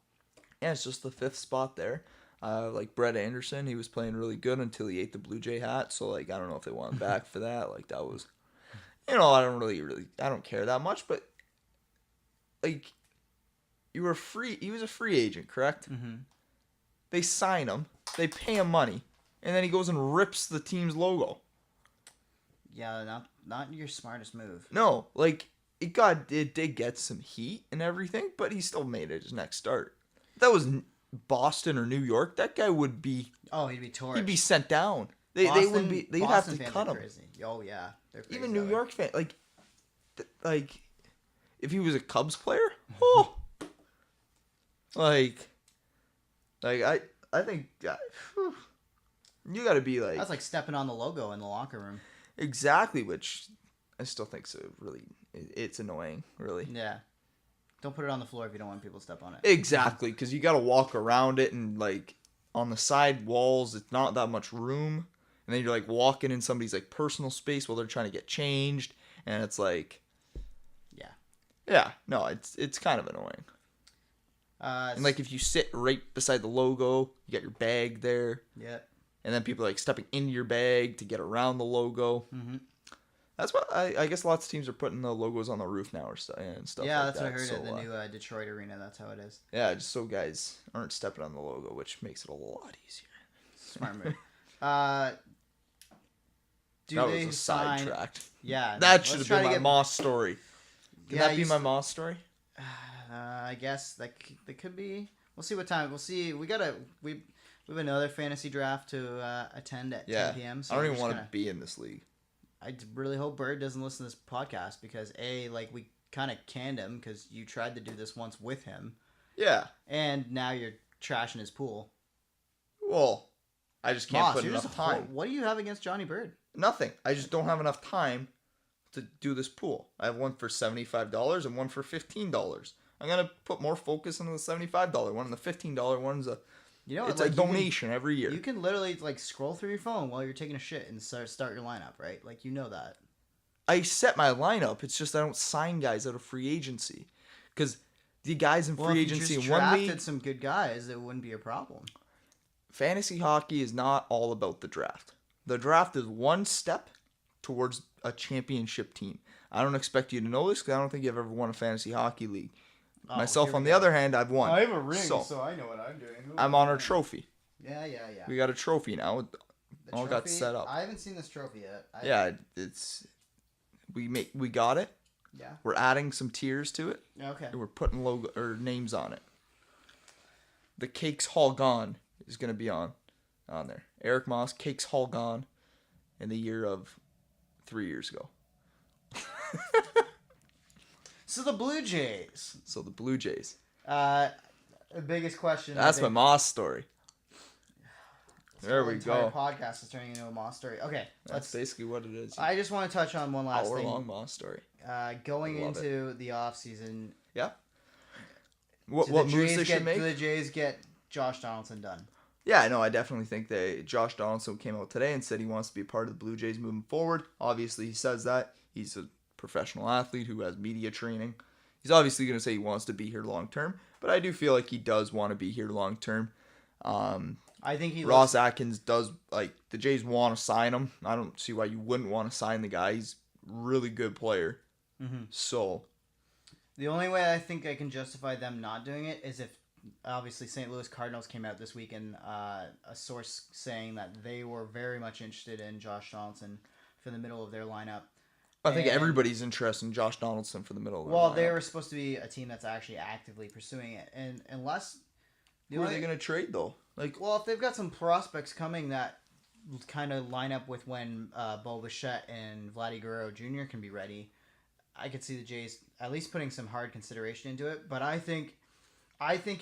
Yeah, it's just the 5th spot there. Like Brett Anderson, he was playing really good until he ate the Blue Jay hat. So like, I don't know if they want him back for that. Like that was, I don't care that much. But like, he was a free agent, correct? Mm-hmm. They sign him, they pay him money, and then he goes and rips the team's logo. Yeah, not your smartest move. No, like it did get some heat and everything, but he still made it his next start. If that was Boston or New York, that guy would be. Oh, he'd be torched. He'd be sent down. They would be. They'd Boston have to cut him. Crazy. Oh yeah, they're crazy. Even New York fan, like, if he was a Cubs player, oh, like I think you got to be like. That's like stepping on the logo in the locker room. Exactly, which I still think it's annoying, really. Yeah. Don't put it on the floor if you don't want people to step on it. Exactly, because you got to walk around it, and like on the side walls, it's not that much room, and then you're like walking in somebody's like personal space while they're trying to get changed, and it's like, yeah, no, it's kind of annoying. And like if you sit right beside the logo, you got your bag there. Yeah. And then people are like stepping into your bag to get around the logo. Mm-hmm. That's what I guess lots of teams are putting the logos on the roof now and stuff. Yeah, like that's that. what I heard So, at the new Detroit arena. That's how it is. Yeah, just so guys aren't stepping on the logo, which makes it a lot easier. Smart move. That was a sidetracked. Yeah, that should have been my Moss story. Can that be my Moss story? I guess that could be. We'll see what time. We'll see. We have another fantasy draft to attend at 10 p.m. So I don't even want to be in this league. I really hope Bird doesn't listen to this podcast because we kind of canned him because you tried to do this once with him. Yeah. And now you're trashing his pool. Well, I just can't put enough time. What do you have against Johnny Bird? Nothing. I just don't have enough time to do this pool. I have one for $75 and one for $15. I'm gonna put more focus on the $75 one, and the $15 one's it's a donation every year. You can literally scroll through your phone while you're taking a shit and start your lineup, right? Like you know that. I set my lineup. It's just I don't sign guys out of free agency because the guys in free agency in one league drafted some good guys, it wouldn't be a problem. Fantasy hockey is not all about the draft. The draft is one step towards a championship team. I don't expect you to know this because I don't think you've ever won a fantasy hockey league. Myself, on the other hand, I've won. I have a ring, so I know what I'm doing. I'm on our trophy. Yeah. We got a trophy now. All got set up. I haven't seen this trophy yet. We got it. Yeah. We're adding some tiers to it. Okay. And we're putting logo or names on it. The Cakes Haul Gone is going to be on there. Eric Moss, Cakes Haul Gone, in the year of 3 years ago. So the Blue Jays. The biggest question. That's my Moss story. There we go. Podcast is turning into a Moss story. Okay, that's basically what it is. I just want to touch on one last thing. Hour-long Moss story. Going into the off season. Yeah. What moves they should make? Do the Jays get Josh Donaldson done? Yeah, no, I definitely think Josh Donaldson came out today and said he wants to be a part of the Blue Jays moving forward. Obviously, he says that. He's a professional athlete who has media training. He's obviously going to say he wants to be here long term, but I do feel like he does want to be here long term. I think Ross Atkins does, the Jays want to sign him. I don't see why you wouldn't want to sign the guy. He's a really good player. Mm-hmm. So the only way I think I can justify them not doing it is if obviously St. Louis Cardinals came out this week and a source saying that they were very much interested in Josh Donaldson for the middle of their lineup. I think everybody's interested in Josh Donaldson for the middle of the lineup. Well, they were supposed to be a team that's actually actively pursuing it, and unless who are they going to trade though? If they've got some prospects coming that kind of line up with when Bo Bichette and Vladdy Guerrero Jr. can be ready, I could see the Jays at least putting some hard consideration into it. But I think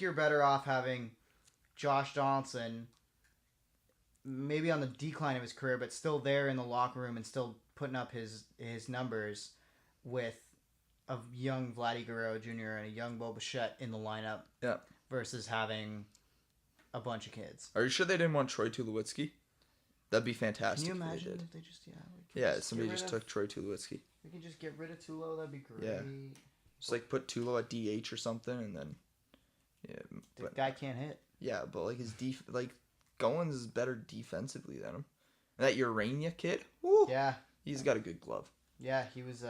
you're better off having Josh Donaldson maybe on the decline of his career, but still there in the locker room and still putting up his numbers with a young Vladdy Guerrero Jr. and a young Bo Bichette in the lineup. Yeah. Versus having a bunch of kids. Are you sure they didn't want Troy Tulowitzki? That'd be fantastic. Can you imagine if if they just somebody just took Troy Tulowitzki. We can just get rid of Tulo. That'd be great. Yeah. Just like put Tulo at DH or something, and then The guy can't hit. Yeah, but like his Goins is better defensively than him. And that Urania kid, woo, Yeah, he's got a good glove. yeah, he was.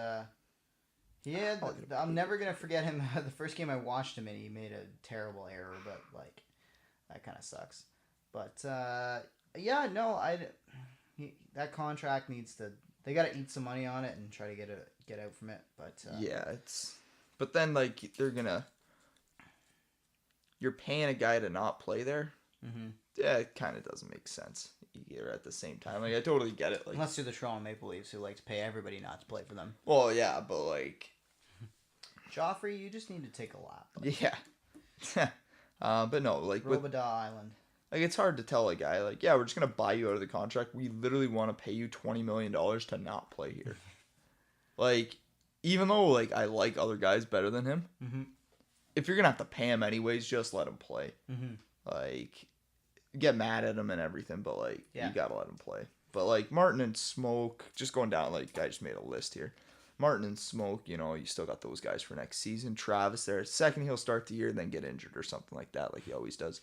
He had. I'm never gonna forget him. The first game I watched him in, he made a terrible error, but like that kind of sucks. But yeah, no, that contract needs to. They got to eat some money on it and try to get out from it. But yeah, but then like you're paying a guy to not play there. Mm-hmm. Yeah, it kind of doesn't make sense either at the same time. Like I totally get it. Like unless you're the Toronto Maple Leafs who like to pay everybody not to play for them. Well, yeah, but like Joffrey, you just need to take a lap. Like, yeah. But no, like Robida Island. Like it's hard to tell a guy like, yeah, we're just gonna buy you out of the contract. We literally want to pay you $20 million to not play here. Like, even though like I like other guys better than him, mm-hmm. if you're gonna have to pay him anyways, just let him play. Mm-hmm. Like, get mad at him and everything, but like you gotta let him play. But like Martin and Smoke, just going down. Like I just made a list here. Martin and Smoke, you still got those guys for next season. Travis there, second he'll start the year, then get injured or something like that, like he always does.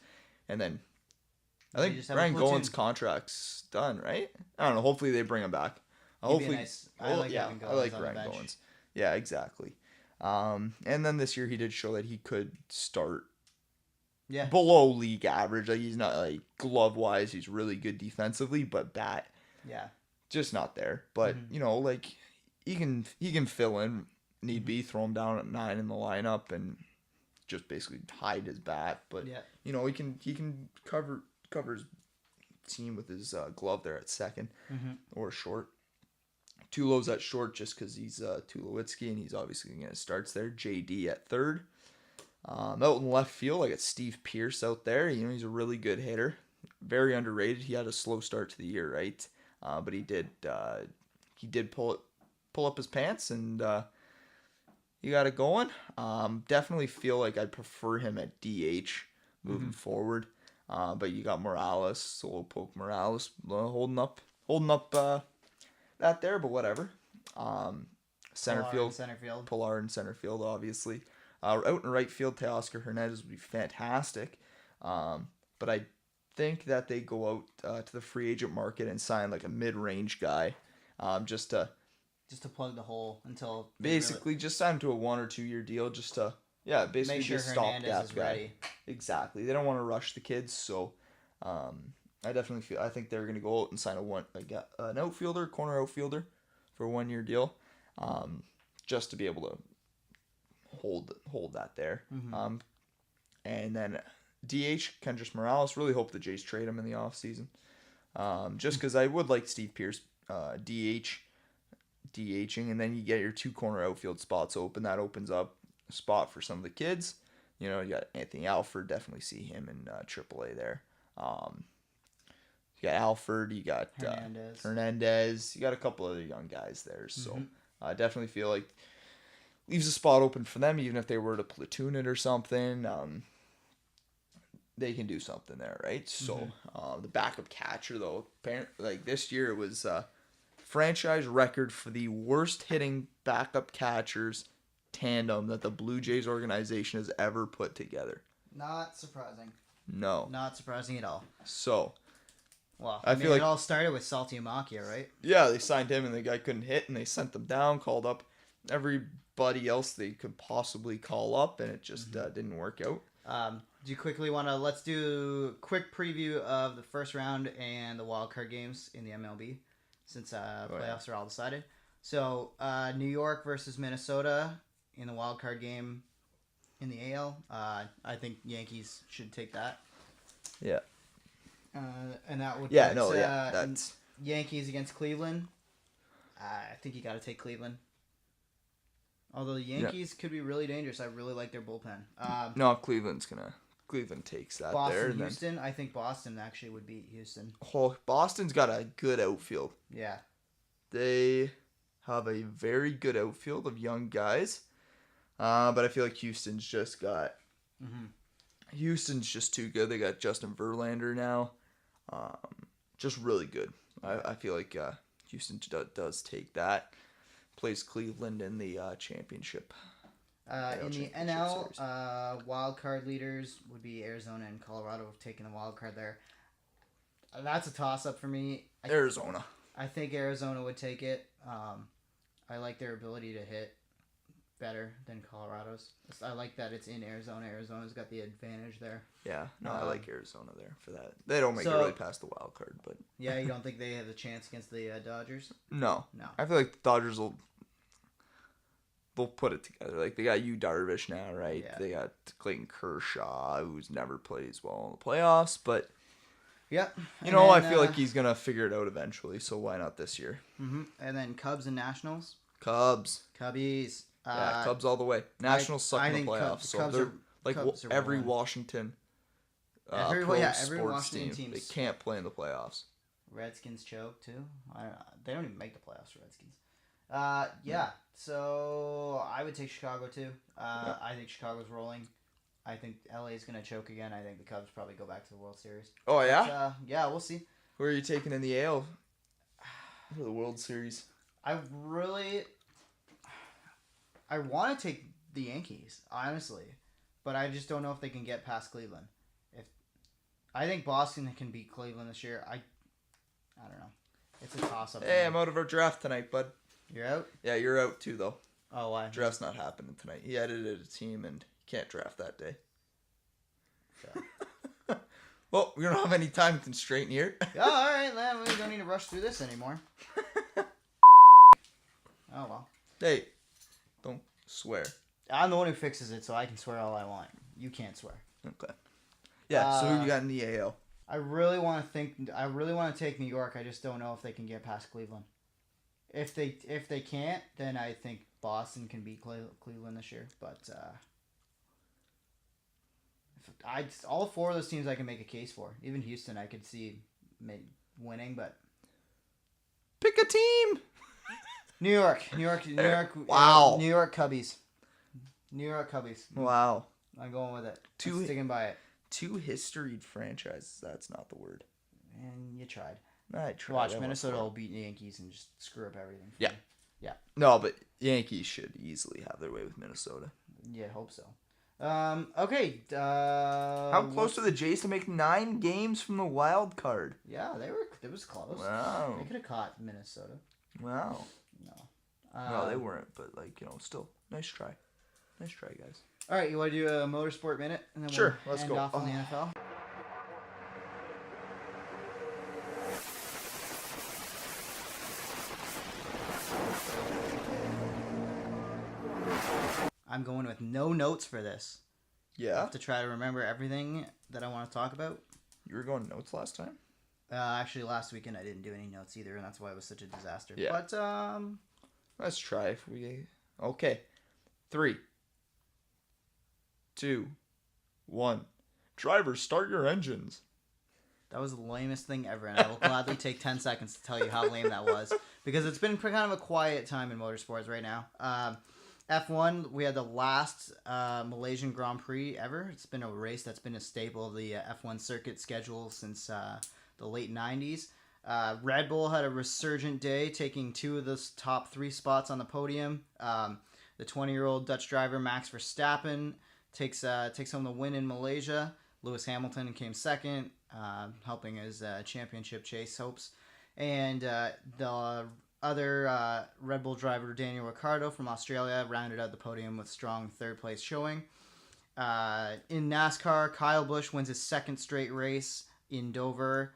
And then I think Ryan Golan's contract's done, right? I don't know. Hopefully they bring him back. Hopefully, I like having Goins. I like Ryan Golan's. Yeah, exactly. And then this year he did show that he could start. Yeah. Below league average. Like he's not like glove wise, he's really good defensively, but bat. Yeah. Just not there. But like he can fill in need be, throw him down at 9 in the lineup and just basically hide his bat. But he can cover his team with his glove there at second or short. Tulo's at short just because he's Tulowitzki and he's obviously going to starts there. JD at third. Out in left field, I got Steve Pearce out there. He's a really good hitter. Very underrated. He had a slow start to the year, right? But he did pull up his pants and he got it going. Definitely feel like I'd prefer him at DH moving forward. But you got Morales, Slowpoke Morales holding up that there, but whatever. Center field. Pilar in center field, obviously. Out in right field, Teoscar Hernandez would be fantastic. But I think that they go out to the free agent market and sign like a mid-range guy, just to plug the hole until basically just sign him to a 1 or 2 year deal, just to basically make sure be a stopgap guy. Ready. Exactly, they don't want to rush the kids, so I think they're gonna go out and sign an outfielder, corner outfielder, for a 1 year deal, just to be able to hold that there. And then DH Kendrys Morales. Really hope the Jays trade him in the offseason. Just because I would like Steve Pearce DHing, and then you get your 2 corner outfield spots open. That opens up a spot for some of the kids. You got Anthony Alford. Definitely see him in AAA there. You got Alford. You got Hernandez. You got a couple other young guys there. So I definitely feel like leaves a spot open for them, even if they were to platoon it or something. They can do something there, right? So the backup catcher, though, apparently, this year it was franchise record for the worst hitting backup catchers tandem that the Blue Jays organization has ever put together. Not surprising. No. Not surprising at all. So. Well, I feel like it all started with Salty Amakia, right? Yeah, they signed him and the guy couldn't hit, and they sent them down, called up everybody else they could possibly call up, and it just didn't work out. Do you quickly want to, let's do a quick preview of the first round and the wild card games in the MLB, since playoffs are all decided. So, New York versus Minnesota in the wild card game in the AL. I think Yankees should take that. Yeah. And that would that's Yankees against Cleveland. I think you got to take Cleveland. Although the Yankees could be really dangerous. I really like their bullpen. No, Cleveland's gonna Cleveland takes that Boston, there. And Houston. I think Boston actually would beat Houston. Boston's got a good outfield. Yeah. They have a very good outfield of young guys. But I feel like Houston's just got... Houston's just too good. They got Justin Verlander now. Just really good. I feel like Houston does take that. Plays Cleveland in the championship. In the NL, wild card leaders would be Arizona and Colorado have taken the wild card there. That's a toss-up for me. Arizona. I think Arizona would take it. I like their ability to hit better than Colorado's. I like that it's in Arizona. Arizona's got the advantage there. Yeah, no, I like Arizona there for that. They don't make it really past the wild card, but... Yeah, you don't think they have a chance against the Dodgers? No. No. I feel like the Dodgers they'll put it together. Like, they got Yu Darvish now, right? Yeah. They got Clayton Kershaw, who's never plays well in the playoffs, but... Yep. You know, I feel like he's going to figure it out eventually, so why not this year? Mm-hmm. And then Cubs and Nationals. Cubs. Cubbies. Yeah, Cubs all the way. Nationals suck in the playoffs, so they're like every Washington every sports Washington team. team. They can't play in the playoffs. Redskins choke, too. They don't even make the playoffs, Redskins. Yeah, so I would take Chicago, too. I think Chicago's rolling. I think LA is going to choke again. I think the Cubs probably go back to the World Series. Oh, yeah? But, yeah, we'll see. Who are you taking in the AL for the World Series? I want to take the Yankees, honestly. But I just don't know if they can get past Cleveland. I think Boston can beat Cleveland this year. I don't know. It's a toss-up. Hey, I'm out of our draft tonight, bud. You're out? Yeah, you're out too, though. Oh, why? Draft's not happening tonight. He edited a team and can't draft that day. Okay. Well, we don't have any time constraint here. Oh, all right, then we don't need to rush through this anymore. Oh, well. Hey, don't swear. I'm the one who fixes it, so I can swear all I want. You can't swear. Okay. Yeah, so who you got in the AL? I really want to take New York. I just don't know if they can get past Cleveland. If they can't, then I think Boston can beat Cleveland this year. But all four of those teams I can make a case for. Even Houston, I could see winning, but pick a team. New York. Wow. New York Cubbies. New York Cubbies. Wow. I'm going with it. I'm sticking by it. Two historied franchises. That's not the word. And you tried. I tried. Watch, Minnesota will beat the Yankees and just screw up everything. Yeah. them. Yeah. No, but Yankees should easily have their way with Minnesota. Yeah, hope so. Okay. How close are the Jays to make 9 games from the wild card? Yeah, it was close. Wow. They could have caught Minnesota. Wow. No. No, they weren't, but still, nice try. Nice try, guys. All right, you want to do a motorsport minute? And then Sure, we'll let's end go. off on the NFL? I'm going with no notes for this. I Yeah? have to try to remember everything that I want to talk about. You were going notes last time? Actually, last weekend I didn't do any notes either, and that's why it was such a disaster. Yeah. But, Let's try if we... Okay. 3, 2, 1. Drivers, start your engines. that was the lamest thing ever, and I will gladly take 10 seconds to tell you how lame that was. Because it's been kind of a quiet time in motorsports right now. F1, we had the last Malaysian Grand Prix ever. It's been a race that's been a staple of the F1 circuit schedule since the late 90s. Red Bull had a resurgent day, taking 2 of the top 3 spots on the podium. The 20-year-old Dutch driver Max Verstappen takes home the win in Malaysia. Lewis Hamilton came second, helping his championship chase hopes. And the other Red Bull driver, Daniel Ricciardo from Australia, rounded out the podium with strong third-place showing. In NASCAR, Kyle Busch wins his second straight race in Dover.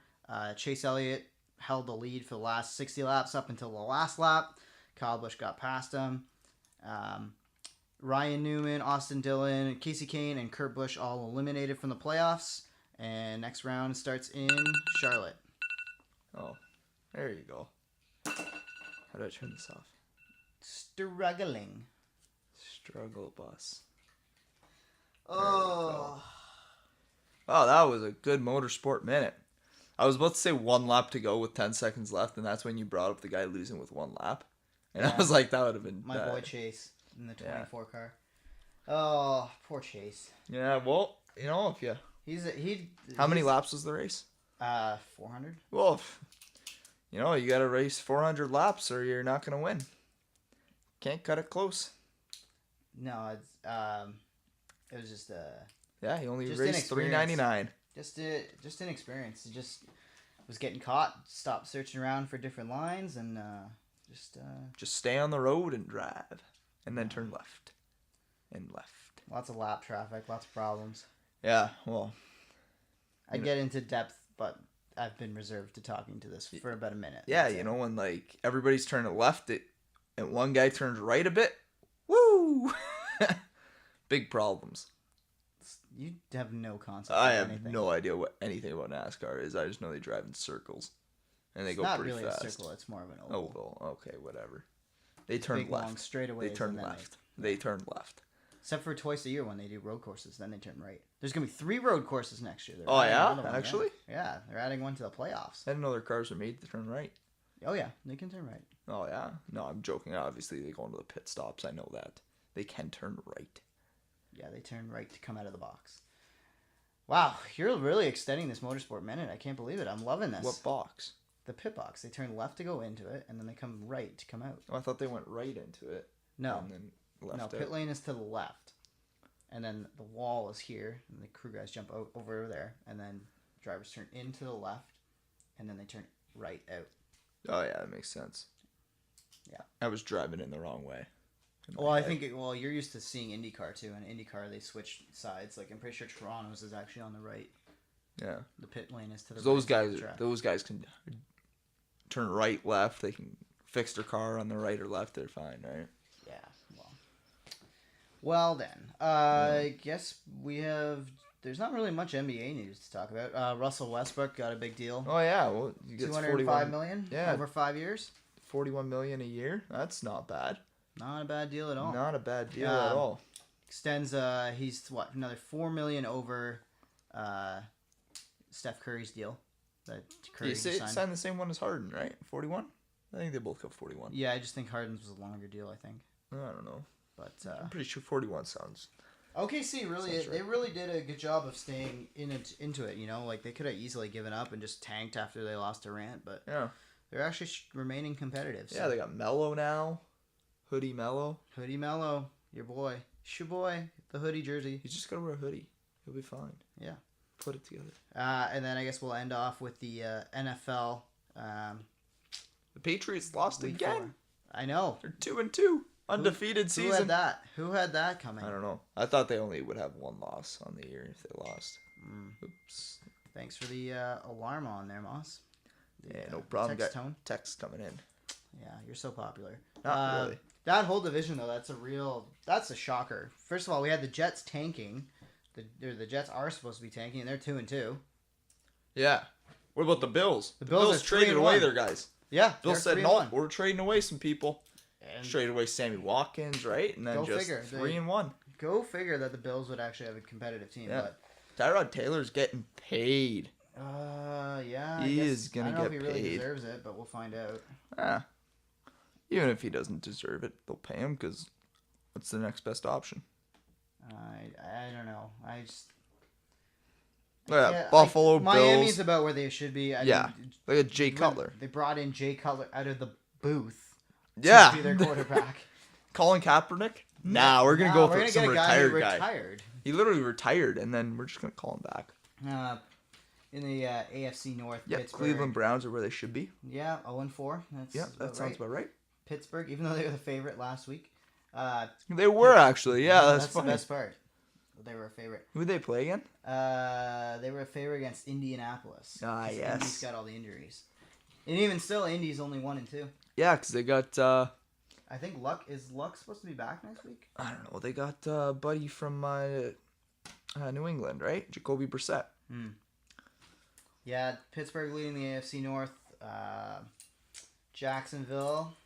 Chase Elliott held the lead for the last 60 laps up until the last lap. Kyle Busch got past him. Ryan Newman, Austin Dillon, Casey Kane, and Kurt Busch all eliminated from the playoffs. And next round starts in Charlotte. Oh, there you go. How do I turn this off? Struggling. Struggle bus. Oh. Oh, that was a good motorsport minute. I was about to say 1 lap to go with 10 seconds left, and that's when you brought up the guy losing with 1 lap. And I was like, that would have been my boy Chase in the 24 car. Oh, poor Chase. Yeah, well, if you... How many laps was the race? 400. Well, you got to race 400 laps or you're not going to win. Can't cut it close. No, it was just Yeah, he only just raced 399. Just inexperience. He just was getting caught, stopped searching around for different lines, and just stay on the road and drive, and then turn left and left. Lots of lap traffic, lots of problems. Yeah, well, I'd get into depth, but I've been reserved to talking to this for about a minute. Yeah, when like everybody's turning left, and one guy turns right a bit. Woo! Big problems. You have no concept. I have no idea what anything about NASCAR is. I just know they drive in circles, and they go pretty fast. It's not really a circle. It's more of an oval. Oval. Okay, whatever. They turn left. Long straightaways. They turn left. They turn left. Except for twice a year when they do road courses, then they turn right. There's gonna be 3 road courses next year. Oh yeah, actually. Yeah, they're adding one to the playoffs. I didn't know their cars are made to turn right. Oh yeah, they can turn right. Oh yeah, no, I'm joking. Obviously, they go into the pit stops. I know that they can turn right. Yeah, they turn right to come out of the box. Wow, you're really extending this motorsport minute. I can't believe it. I'm loving this. What box? The pit box. They turn left to go into it, and then they come right to come out. Oh, I thought they went right into it. No. And then left out. Pit lane is to the left. And then the wall is here, and the crew guys jump over there, and then drivers turn into the left, and then they turn right out. Oh, yeah, that makes sense. Yeah. I was driving in the wrong way. Well, I think, you're used to seeing IndyCar, too. And IndyCar, they switch sides. Like, I'm pretty sure Toronto's is actually on the right. Yeah. The pit lane is to the right. Those guys can turn right, left. They can fix their car on the right or left. They're fine, right? Yeah. Well then. I guess we have... There's not really much NBA news to talk about. Russell Westbrook got a big deal. Oh, yeah. Well, you get $205 million over 5 years. $41 million a year. That's not bad. Not a bad deal at all. Not a bad deal at all. Extends, he's another $4 million over Steph Curry's deal. That Curry signed the same one as Harden, right? 41? I think they both got 41. Yeah, I just think Harden's was a longer deal, I think. I don't know. But I'm pretty sure 41 sounds... OKC they really did a good job of staying into it, Like, they could have easily given up and just tanked after they lost Durant, but they're actually remaining competitive. So. Yeah, they got Melo now. Hoodie Melo, your boy. It's your boy, the hoodie jersey. He's just got to wear a hoodie. He'll be fine. Yeah. Put it together. And then I guess we'll end off with the NFL. The Patriots lost again. I know. They're 2-2. Undefeated season. Who had that? Who had that coming? I don't know. I thought they only would have 1 loss on the year if they lost. Oops. Thanks for the alarm on there, Moss. No problem. Text coming in. Yeah, you're so popular. Not really. That whole division, though, that's a shocker. First of all, we had the Jets tanking. The Jets are supposed to be tanking, and they're 2-2. Yeah. What about the Bills? The Bills traded away their guys. Yeah. Bills said, no, we're trading away some people. And traded away Sammy Watkins, right? And then just 3-1. Go figure that the Bills would actually have a competitive team. Yeah. But Tyrod Taylor's getting paid. Yeah. He is going to get paid. I don't know if he really deserves it, but we'll find out. Even if he doesn't deserve it, they'll pay him because what's the next best option? I don't know. Buffalo Bills. Miami's about where they should be. Like a Jay Cutler. They brought in Jay Cutler out of the booth. To be their quarterback. Colin Kaepernick? Nah, we're going to go for some retired guy. Retired. He literally retired, and then we're just going to call him back. In the AFC North, Pittsburgh. Cleveland Browns are where they should be. Yeah, 0-4. That sounds about right. Pittsburgh, even though they were the favorite last week. They were actually, that's funny. The best part. They were a favorite. Who did they play again? They were a favorite against Indianapolis. Yes. Indy's got all the injuries. And even still, Indy's only 1-2. Yeah, because they got... I think Luck supposed to be back next week? I don't know. They got buddy from New England, right? Jacoby Brissett. Yeah, Pittsburgh leading the AFC North. Jacksonville.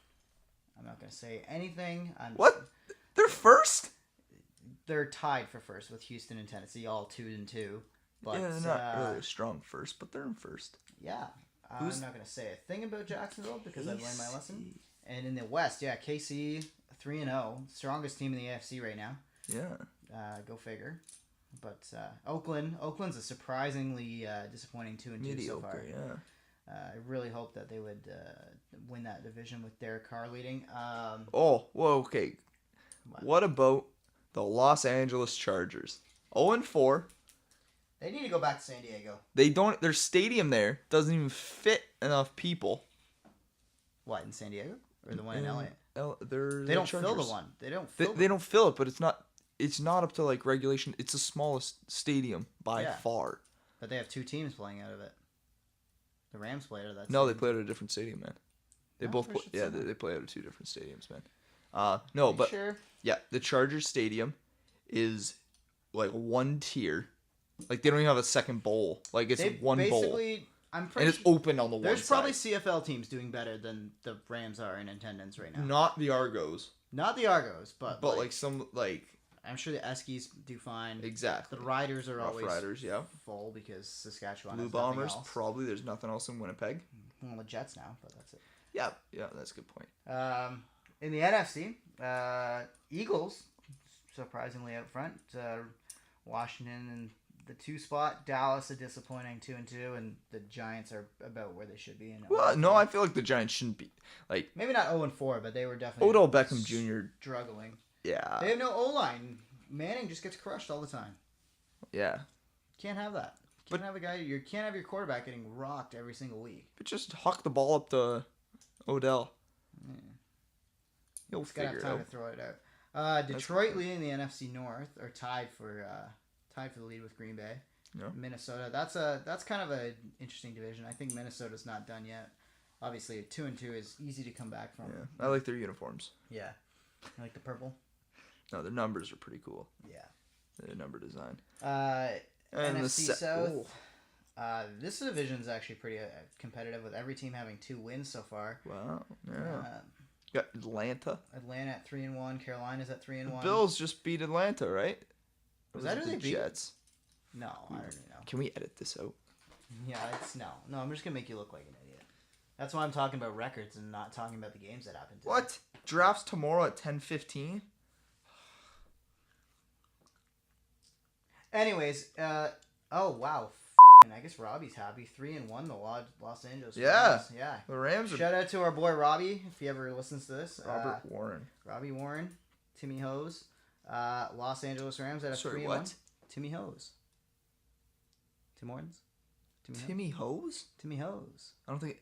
I'm not going to say anything. What? They're first? They're tied for first with Houston and Tennessee, all 2-2. But, yeah, they're not really a strong first, but they're in first. Yeah. Who's- I'm not going to say a thing about Jacksonville because I've learned my lesson. KC. And in the West, yeah, KC 3-0, strongest team in the AFC right now. Yeah. Go figure. But Oakland's a surprisingly disappointing 2-2 so far. Mediocre, yeah. I really hope that they would win that division with Derek Carr leading. Okay. What about the Los Angeles Chargers? 0-4. They need to go back to San Diego. They don't. Their stadium there doesn't even fit enough people. What, in San Diego or the one in LA? They don't fill the one. They don't fill it, but it's not. It's not up to like regulation. It's the smallest stadium by far. But they have two teams playing out of it. The Rams play out of that. No, they play at a different stadium, man. They both play. Yeah, they play out of two different stadiums, man. No, but sure? Yeah, the Chargers stadium is like one tier. Like they don't even have a second bowl. Like it's one bowl. Basically, I'm pretty. And it's open on the one side. There's probably CFL teams doing better than the Rams are in attendance right now. Not the Argos. Not the Argos, but like some like. I'm sure the Eskies do fine. Exactly. The Riders are always yeah. full because Saskatchewan Blue has Bombers, nothing else. Probably there's nothing else in Winnipeg. Well, the Jets now, but that's it. Yeah, that's a good point. In the NFC, Eagles, surprisingly out front. Washington in the 2 spot. Dallas a disappointing 2-2, and the Giants are about where they should be. Well, no, I feel like the Giants shouldn't be like maybe not 0-4, but they were definitely Odell Beckham Jr. struggling. Yeah. They have no O-line. Manning just gets crushed all the time. Yeah. Can't have that. Can't have a guy. You can't have your quarterback getting rocked every single week. But just huck the ball up to Odell. Yeah. He'll figure have it time out. to throw it out. Detroit leading the NFC North, or tied for the lead with Green Bay. Yeah. Minnesota. That's kind of an interesting division. I think Minnesota's not done yet. Obviously, 2-2 is easy to come back from. Yeah, I like their uniforms. Yeah, I like the purple. No, their numbers are pretty cool. Yeah. Their number design. And NFC South. This division's actually pretty competitive with every team having 2 wins so far. Wow. Yeah. Got Atlanta. Atlanta at 3-1. Carolina's at 3-1. Bills just beat Atlanta, right? Was that who they beat? Jets. No, I don't know. Can we edit this out? Yeah, no. I'm just gonna make you look like an idiot. That's why I'm talking about records and not talking about the games that happened today. What? Drafts tomorrow at 10:15. Anyways, oh wow, I guess Robbie's happy. 3-1 the Los Angeles. Yeah, Rams. Yeah. The Rams. Shout out to our boy Robbie if he ever listens to this. Robert Warren. Robbie Warren, Timmy Hose, Los Angeles Rams at a 3-1. What? Timmy Hose. Tim Hortons. Timmy Hose? Timmy Hose. I don't think.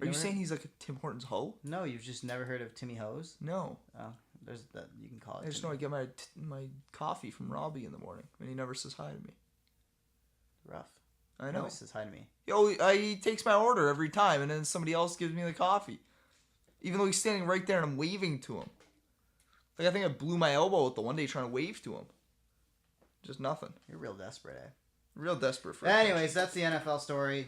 Are you saying he's like a Tim Hortons hoe? No, you've just never heard of Timmy Hose? No. Oh, there's that you can call it. I just know I get my coffee from Robbie in the morning, and he never says hi to me. Rough. I know. He always says hi to me. He takes my order every time, and then somebody else gives me the coffee, even though he's standing right there and I'm waving to him. Like I think I blew my elbow at the one day trying to wave to him. Just nothing. You're real desperate, eh? Real desperate for. Anyways, that's the NFL story.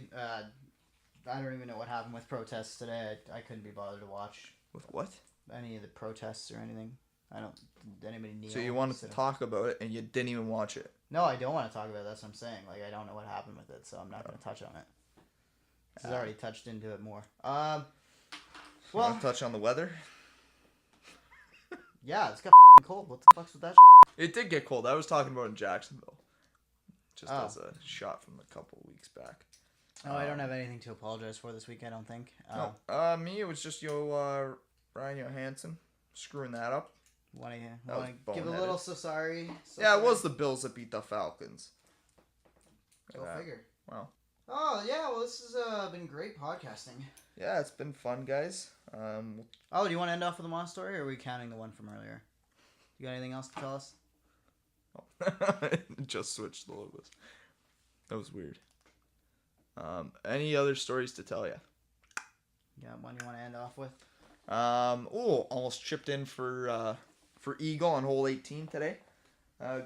I don't even know what happened with protests today. I couldn't be bothered to watch. With what? Any of the protests or anything. Did anybody kneel? So you wanted to talk about it and you didn't even watch it? No, I don't want to talk about it. That's what I'm saying. Like, I don't know what happened with it, so I'm not going to touch on it. He's already touched into it more. Well, want to touch on the weather? Yeah, it's got f***ing cold. What the fuck's with that shit? It did get cold. I was talking about in Jacksonville. Just as a shot from a couple weeks back. Oh, I don't have anything to apologize for this week, I don't think. No, me, it was just Ryan Johansson screwing that up. Want to give a little sorry? Yeah, it was the Bills that beat the Falcons. Go figure. Wow. Oh, yeah, well, this has been great podcasting. Yeah, it's been fun, guys. Do you want to end off with a Moss story, or are we counting the one from earlier? You got anything else to tell us? Just switched the logos. That was weird. Any other stories to tell you? Yeah, one you want to end off with? Almost chipped in for Eagle on hole 18 today.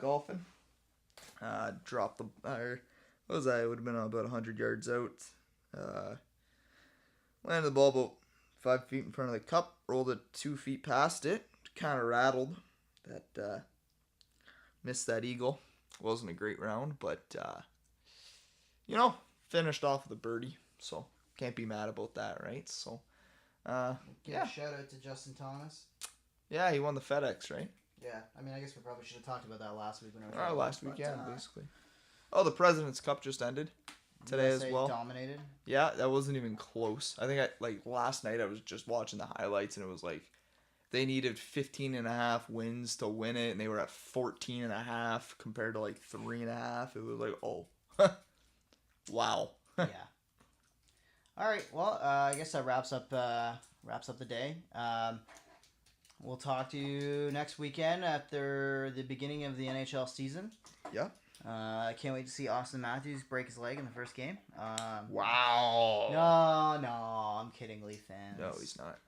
Golfing. Dropped the. What was that? It would have been about 100 yards out. Landed the ball about 5 feet in front of the cup. Rolled it 2 feet past it. Kind of rattled. That missed that eagle. Wasn't a great round, but finished off with a birdie, so can't be mad about that, right? So, Give a shout out to Justin Thomas. Yeah, he won the FedEx, right? Yeah, I mean, I guess we probably should have talked about that last week when we were last weekend, basically. Oh, the President's Cup just ended today USA as well. Dominated. Yeah, that wasn't even close. I think last night I was just watching the highlights and it was like they needed 15.5 wins to win it, and they were at 14.5 compared to like 3.5. It was like, oh, wow. Yeah. All right. Well, I guess that wraps up the day. We'll talk to you next weekend after the beginning of the NHL season. Yeah. I can't wait to see Austin Matthews break his leg in the first game. Wow. No, I'm kidding, Leaf fans. No, he's not.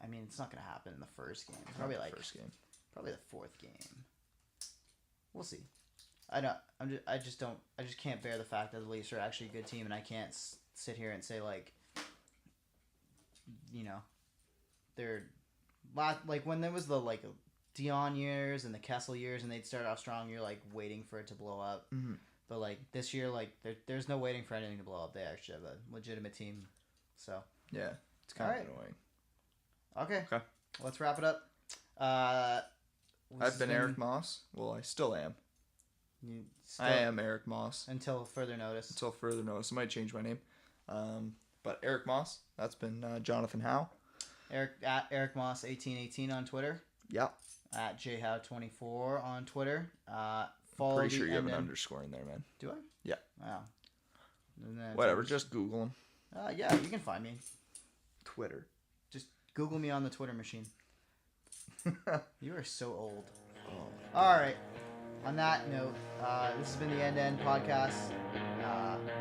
I mean, it's not gonna happen in the first game. Probably like first game. Probably the fourth game. We'll see. I just can't bear the fact that the Leafs are actually a good team, and I can't sit here and say like, they're like when there was the like Dion years and the Kessel years, and they'd start off strong. You're like waiting for it to blow up, but like this year, like there's no waiting for anything to blow up. They actually have a legitimate team, so yeah, it's kind of annoying. Okay, let's wrap it up. I've been Eric Moss. Well, I still am. I am Eric Moss. Until further notice. I might change my name. But Eric Moss. That's been Jonathon Howe. At Eric Moss 1818 on Twitter. Yep. At jhow24 on Twitter. Follow Pretty sure you have an underscore in there, man. Do I? Yeah. Wow. Whatever. Just Google him. Yeah, you can find me. Twitter. Just Google me on the Twitter machine. You are so old. Oh. All right. On that note, this has been the End2End podcast.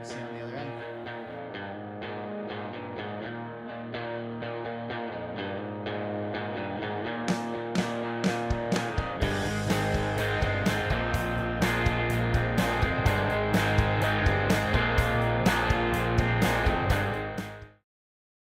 See you on the other end.